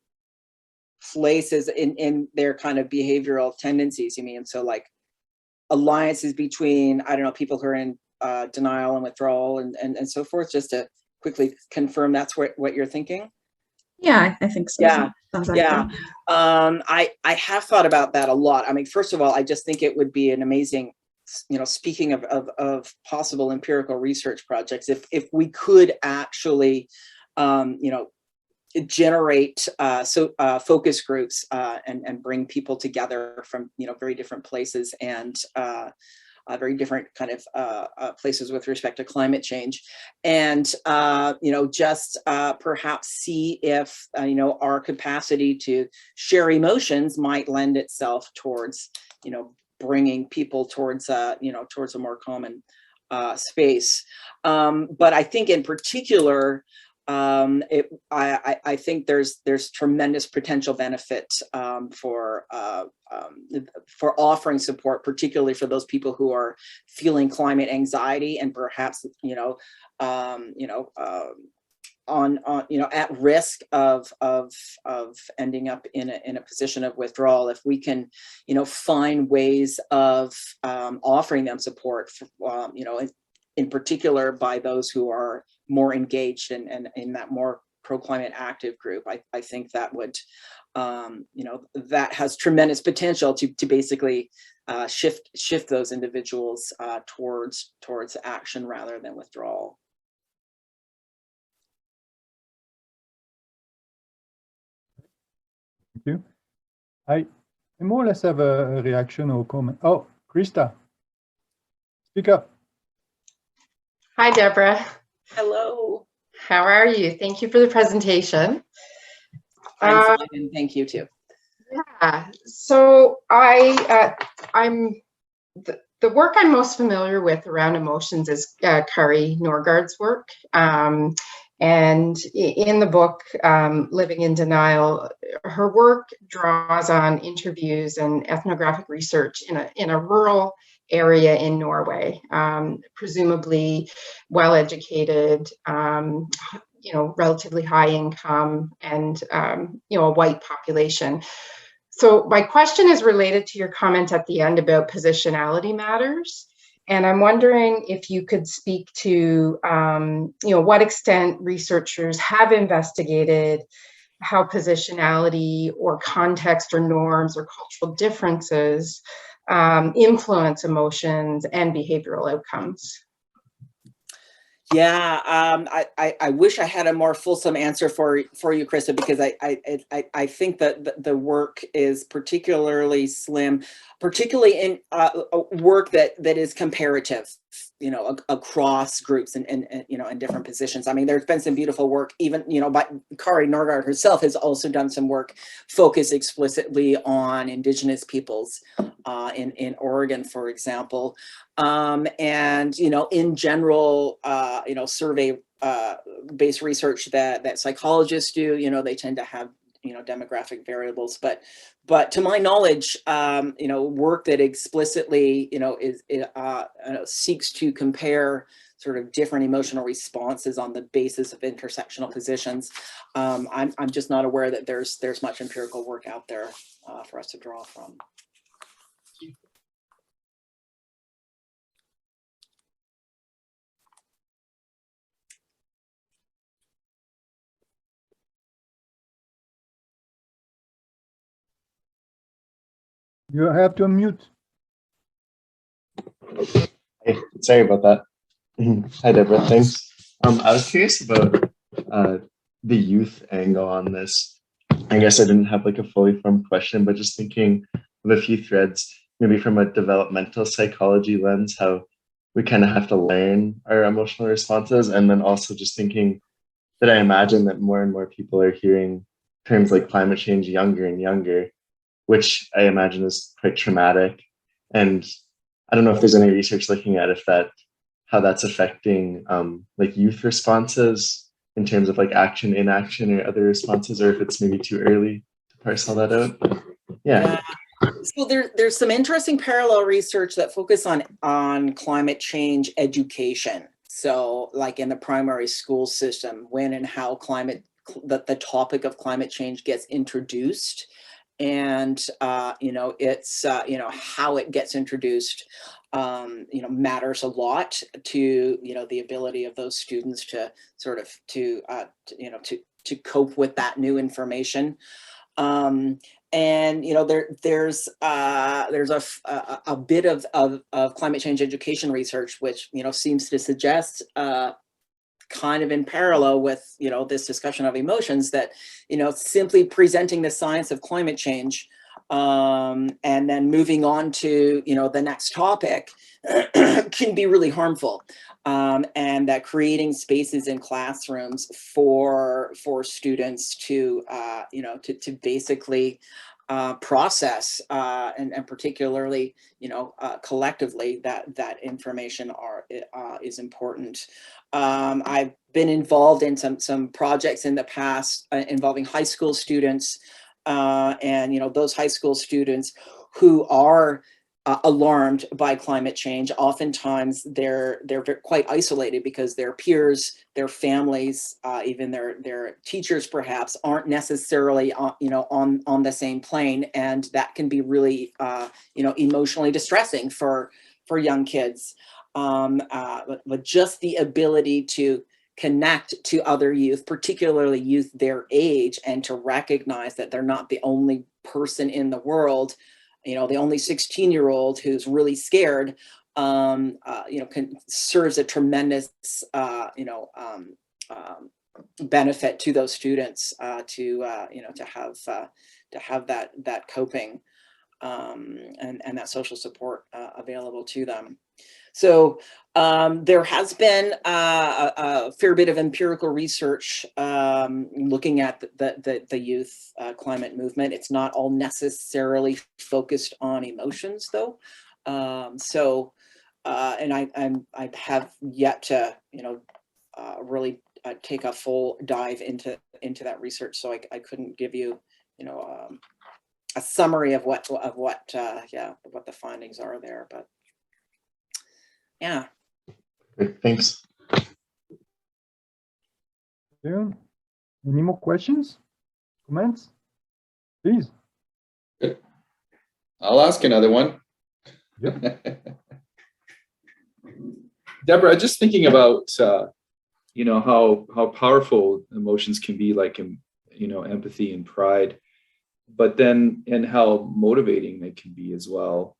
places in their kind of behavioral tendencies, you mean? So like alliances between, I don't know, people who are in denial and withdrawal and so forth, just to quickly confirm that's what you're thinking? Yeah, I think so. Yeah, yeah. I have thought about that a lot. I mean, first of all, I just think it would be an amazing, speaking of possible empirical research projects, if we could actually, generate focus groups and bring people together from very different places and very different kind of places with respect to climate change, and just perhaps see if our capacity to share emotions might lend itself towards bringing people towards towards a more common space. But I think in particular, I think there's tremendous potential benefit for offering support, particularly for those people who are feeling climate anxiety and perhaps at risk of ending up in a position of withdrawal. If we can find ways of offering them support, in particular by those who are more engaged and in that more pro-climate active group, I think that would, that has tremendous potential to basically shift those individuals towards action rather than withdrawal. Thank you. I more or less have a reaction or comment. Oh, Krista, speak up. Hi, Deborah. Hello. How are you? Thank you for the presentation. I'm fine, and thank you too. Yeah, so I'm the work I'm most familiar with around emotions is Kari Norgaard's work. And in the book, Living in Denial, her work draws on interviews and ethnographic research in a rural area in Norway, presumably well-educated, relatively high income, and a white population. So my question is related to your comment at the end about positionality matters. And I'm wondering if you could speak to, what extent researchers have investigated how positionality or context or norms or cultural differences influence emotions and behavioral outcomes. Yeah, I wish I had a more fulsome answer for you, Krista, because I think that the work is particularly slim, particularly in work that is comparative, across groups and in different positions. I mean, there's been some beautiful work, even by Kari Norgaard herself has also done some work focused explicitly on Indigenous peoples in Oregon, for example. And in general, survey based research that psychologists do, they tend to have demographic variables, but to my knowledge, work that explicitly seeks to compare sort of different emotional responses on the basis of intersectional positions, I'm just not aware that there's much empirical work out there for us to draw from. You have to unmute. Hey, sorry about that. Hi, Deborah. Thanks. I was curious about the youth angle on this. I guess I didn't have like a fully formed question, but just thinking of a few threads, maybe from a developmental psychology lens, how we kind of have to learn our emotional responses. And then also just thinking that I imagine that more and more people are hearing terms like climate change younger and younger, which I imagine is quite traumatic. And I don't know if there's any research looking at how that's affecting like youth responses in terms of like action, inaction, or other responses, or if it's maybe too early to parse all that out. But yeah. So there's some interesting parallel research that focus on climate change education. So like in the primary school system, when and how the topic of climate change gets introduced, and it's how it gets introduced matters a lot to the ability of those students to sort of to cope with that new information. And there's a bit of climate change education research which seems to suggest kind of in parallel with, you know, this discussion of emotions, that, you know, simply presenting the science of climate change and then moving on to, you know, the next topic can be really harmful. And that creating spaces in classrooms for students to, you know, to basically process and particularly, you know, collectively that information is important. I've been involved in some projects in the past involving high school students, and, you know, those high school students who are alarmed by climate change. Oftentimes they're quite isolated because their peers, their families, even their teachers perhaps aren't necessarily you know, on the same plane, and that can be really you know, emotionally distressing for young kids. But just the ability to connect to other youth, particularly youth their age, and to recognize that they're not the only person in the world, you know, the only 16-year-old who's really scared, you know, serves a tremendous, you know, benefit to those students, to, you know, to have that coping and that social support available to them. So there has been a fair bit of empirical research looking at the youth climate movement. It's not all necessarily focused on emotions, though. So, and I have yet to, you know, really take a full dive into that research. So I couldn't give you, you know, a summary of what yeah, what the findings are there, but. Yeah. Great, thanks. Yeah. Any more questions, comments? Please. Good. I'll ask another one. Yep. Deborah, just thinking about you know, how powerful emotions can be, like, you know, empathy and pride, but then, and how motivating they can be as well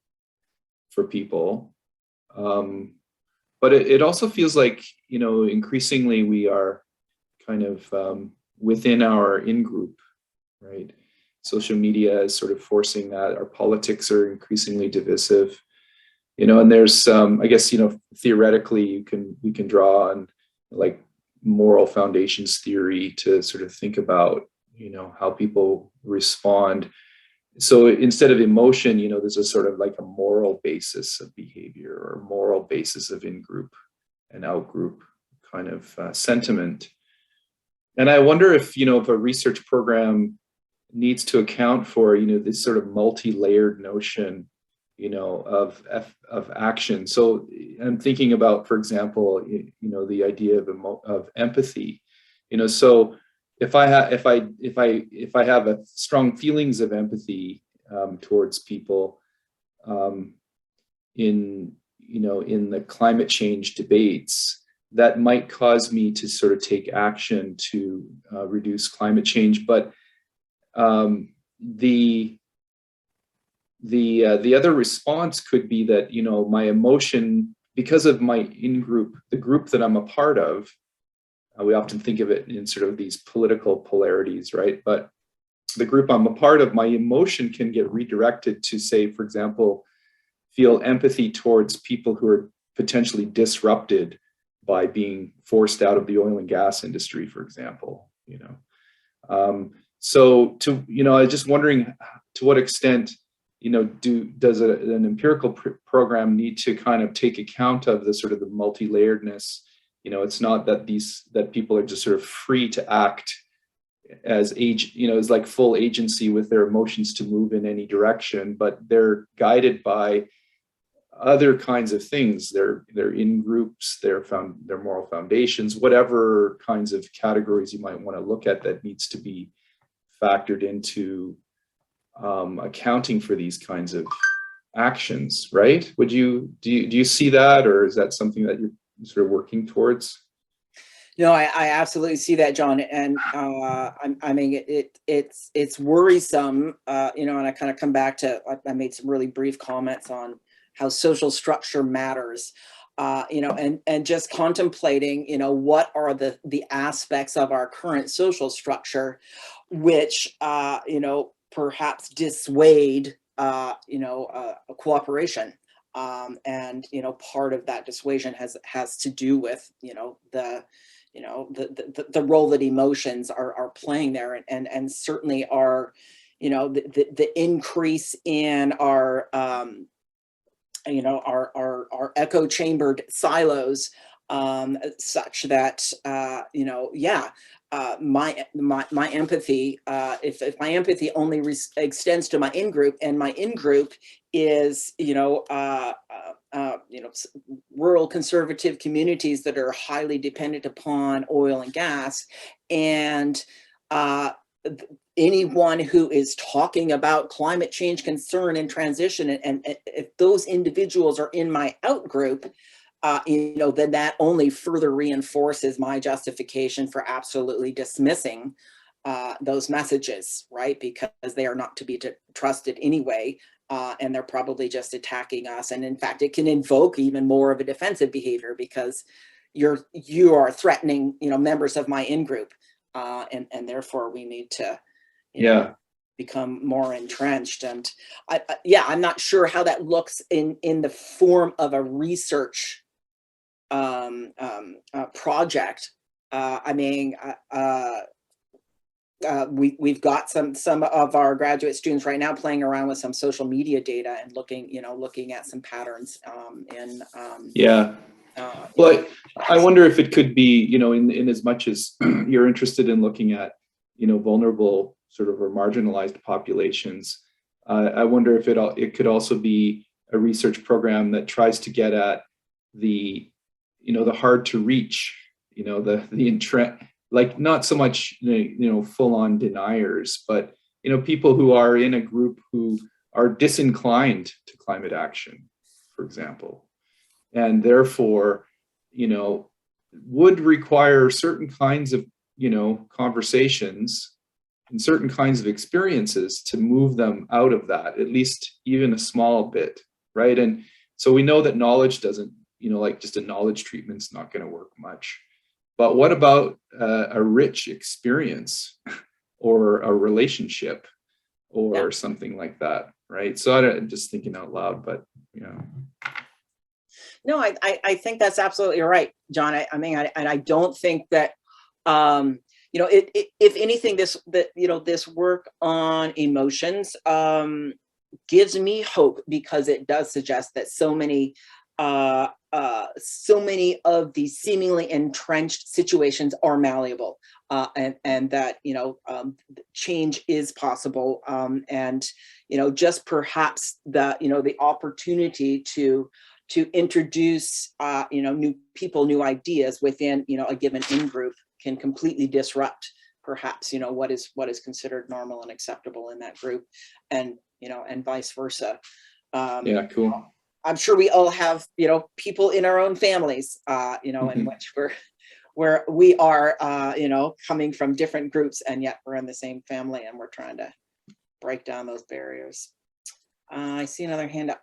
for people. But it also feels like, you know, increasingly we are kind of within our in-group, right? Social media is sort of forcing that. Our politics are increasingly divisive, you know, and there's I guess, you know, theoretically we can draw on like moral foundations theory to sort of think about, you know, how people respond. So instead of emotion, you know, there's a sort of like a moral basis of behavior, or moral basis of in-group and out-group kind of sentiment. And I wonder if, you know, if a research program needs to account for, you know, this sort of multi-layered notion, you know, of action. So I'm thinking about, for example, you know, the idea of empathy, you know, so if I have a strong feelings of empathy towards people in, you know, in the climate change debates, that might cause me to sort of take action to reduce climate change. But the other response could be that, you know, my emotion, because of my in-group, the group that I'm a part of, we often think of it in sort of these political polarities, right? But the group I'm a part of, my emotion can get redirected to, say, for example, feel empathy towards people who are potentially disrupted by being forced out of the oil and gas industry, for example, you know. So to, you know, I was just wondering to what extent, you know, does an empirical program need to kind of take account of the sort of the multi-layeredness? You know, it's not that people are just sort of free to act as you know, as like full agency with their emotions to move in any direction, but they're guided by other kinds of things. They're in groups, their moral foundations, whatever kinds of categories you might want to look at that needs to be factored into accounting for these kinds of actions, right? Do you see that, or is that something that you're sort of working towards? No, I absolutely see that, John, and I mean it's worrisome, you know, and I kind of come back to, I made some really brief comments on how social structure matters, and just contemplating, what are the aspects of our current social structure, which, perhaps dissuade, cooperation. And, part of that dissuasion has to do with, the role that emotions are playing there, and certainly our, the increase in our, our echo chambered silos, such that, my empathy, if my empathy only extends to my in-group, and my in-group is, rural conservative communities that are highly dependent upon oil and gas, and anyone who is talking about climate change concern and transition, and if those individuals are in my out group, then that only further reinforces my justification for absolutely dismissing those messages, right? Because they are not to be trusted anyway, and they're probably just attacking us. And in fact, it can invoke even more of a defensive behavior, because you are threatening, members of my in-group, and therefore we need to, become more entrenched. And I'm not sure how that looks in the form of a research project. We've got some of our graduate students right now playing around with some social media data and looking at some patterns well, I wonder if it could be, in as much as you're interested in looking at, vulnerable sort of or marginalized populations. I wonder if it could also be a research program that tries to get at the hard to reach, like not so much, full on deniers, but, people who are in a group who are disinclined to climate action, for example, and therefore, would require certain kinds of, conversations and certain kinds of experiences to move them out of that, at least even a small bit, right? And so we know that knowledge doesn't, like just a knowledge treatment's not going to work much. But what about a rich experience or a relationship or something like that, right? So I'm just thinking out loud, but No, I think that's absolutely right, John. I don't think that, if anything, this work on emotions gives me hope, because it does suggest that so many of these seemingly entrenched situations are malleable, and that change is possible, and just perhaps the opportunity to introduce new people, new ideas within a given in-group can completely disrupt perhaps what is considered normal and acceptable in that group, and and vice versa. Cool. I'm sure we all have people in our own families in which where we are coming from different groups, and yet we're in the same family, and we're trying to break down those barriers. I see another hand up.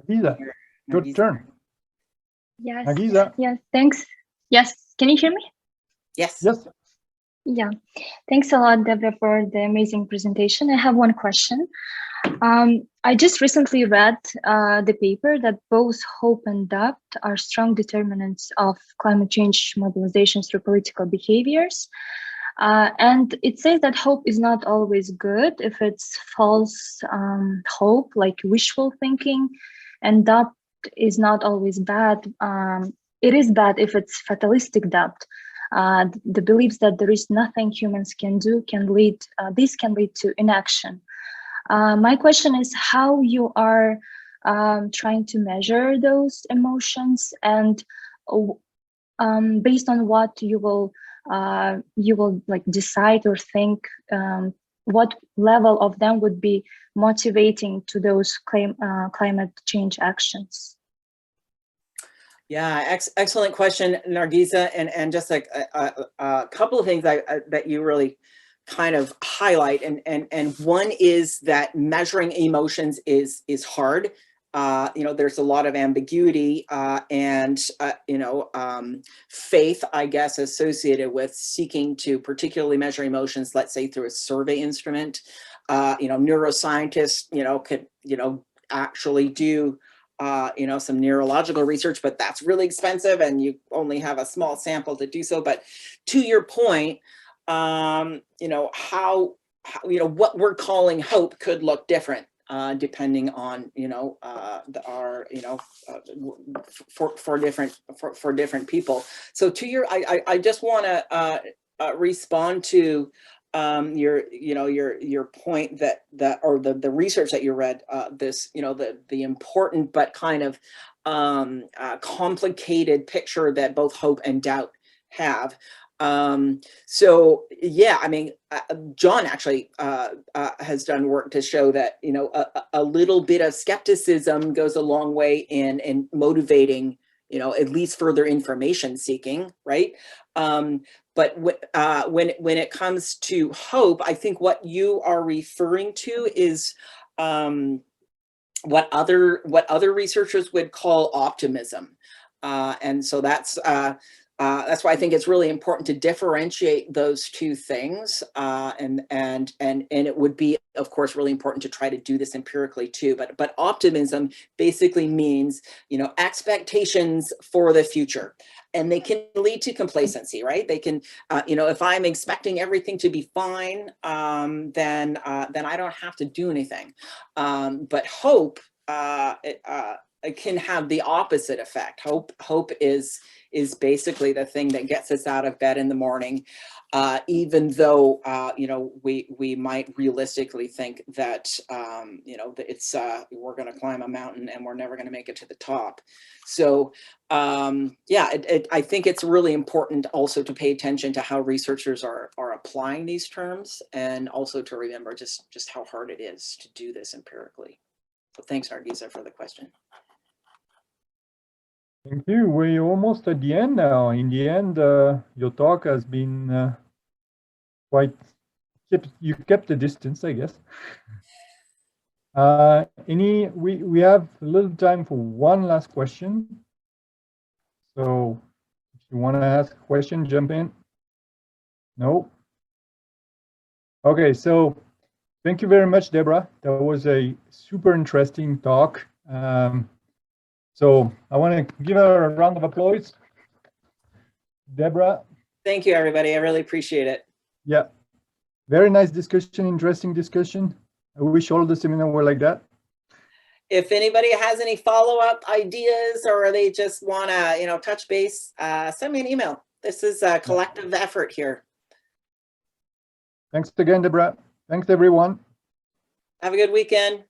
Nagiza, your turn. Yes. Nagiza. Yes. Thanks. Yes. Can you hear me? Yes. Yes. Yeah. Thanks a lot, Debra, for the amazing presentation. I have one question. I just recently read the paper that both hope and doubt are strong determinants of climate change mobilization through political behaviors. And it says that hope is not always good if it's false hope, like wishful thinking, and doubt is not always bad. It is bad if it's fatalistic doubt. The beliefs that there is nothing humans can do this can lead to inaction. My question is how you are trying to measure those emotions, and based on what you will like decide or think what level of them would be motivating to those climate change actions. Yeah, excellent question, Nargisa, and just like a couple of things that you really kind of highlight, and one is that measuring emotions is hard, there's a lot of ambiguity and, faith, I guess, associated with seeking to particularly measure emotions, let's say through a survey instrument. Neuroscientists, could, actually do, some neurological research, but that's really expensive and you only have a small sample to do so. But to your point, what we're calling hope could look different. Depending on for different people. So to your, I just want to respond to your point that the research that you read, the important but kind of complicated picture that both hope and doubt have. So yeah, I mean, John actually has done work to show that, a little bit of skepticism goes a long way in motivating, at least further information seeking, right? But when it comes to hope, I think what you are referring to is what other researchers would call optimism. And so that's why I think it's really important to differentiate those two things, and it would be, of course, really important to try to do this empirically too. But optimism basically means, expectations for the future, and they can lead to complacency, right? They can, if I'm expecting everything to be fine, then I don't have to do anything. But hope, it can have the opposite effect. Hope is basically the thing that gets us out of bed in the morning, even though we might realistically think that it's we're going to climb a mountain and we're never going to make it to the top. So I think it's really important also to pay attention to how researchers are applying these terms, and also to remember just how hard it is to do this empirically. So thanks, Nargisa, for the question. Thank you. We're almost at the end now. In the end, your talk has been you kept the distance, I guess. We have a little time for one last question. So if you want to ask a question, jump in. No? Okay, so thank you very much, Debra. That was a super interesting talk. So I want to give her a round of applause. Debra. Thank you, everybody. I really appreciate it. Yeah. Very nice discussion, interesting discussion. I wish all the seminars were like that. If anybody has any follow-up ideas, or they just want to, touch base, send me an email. This is a collective effort here. Thanks again, Debra. Thanks, everyone. Have a good weekend.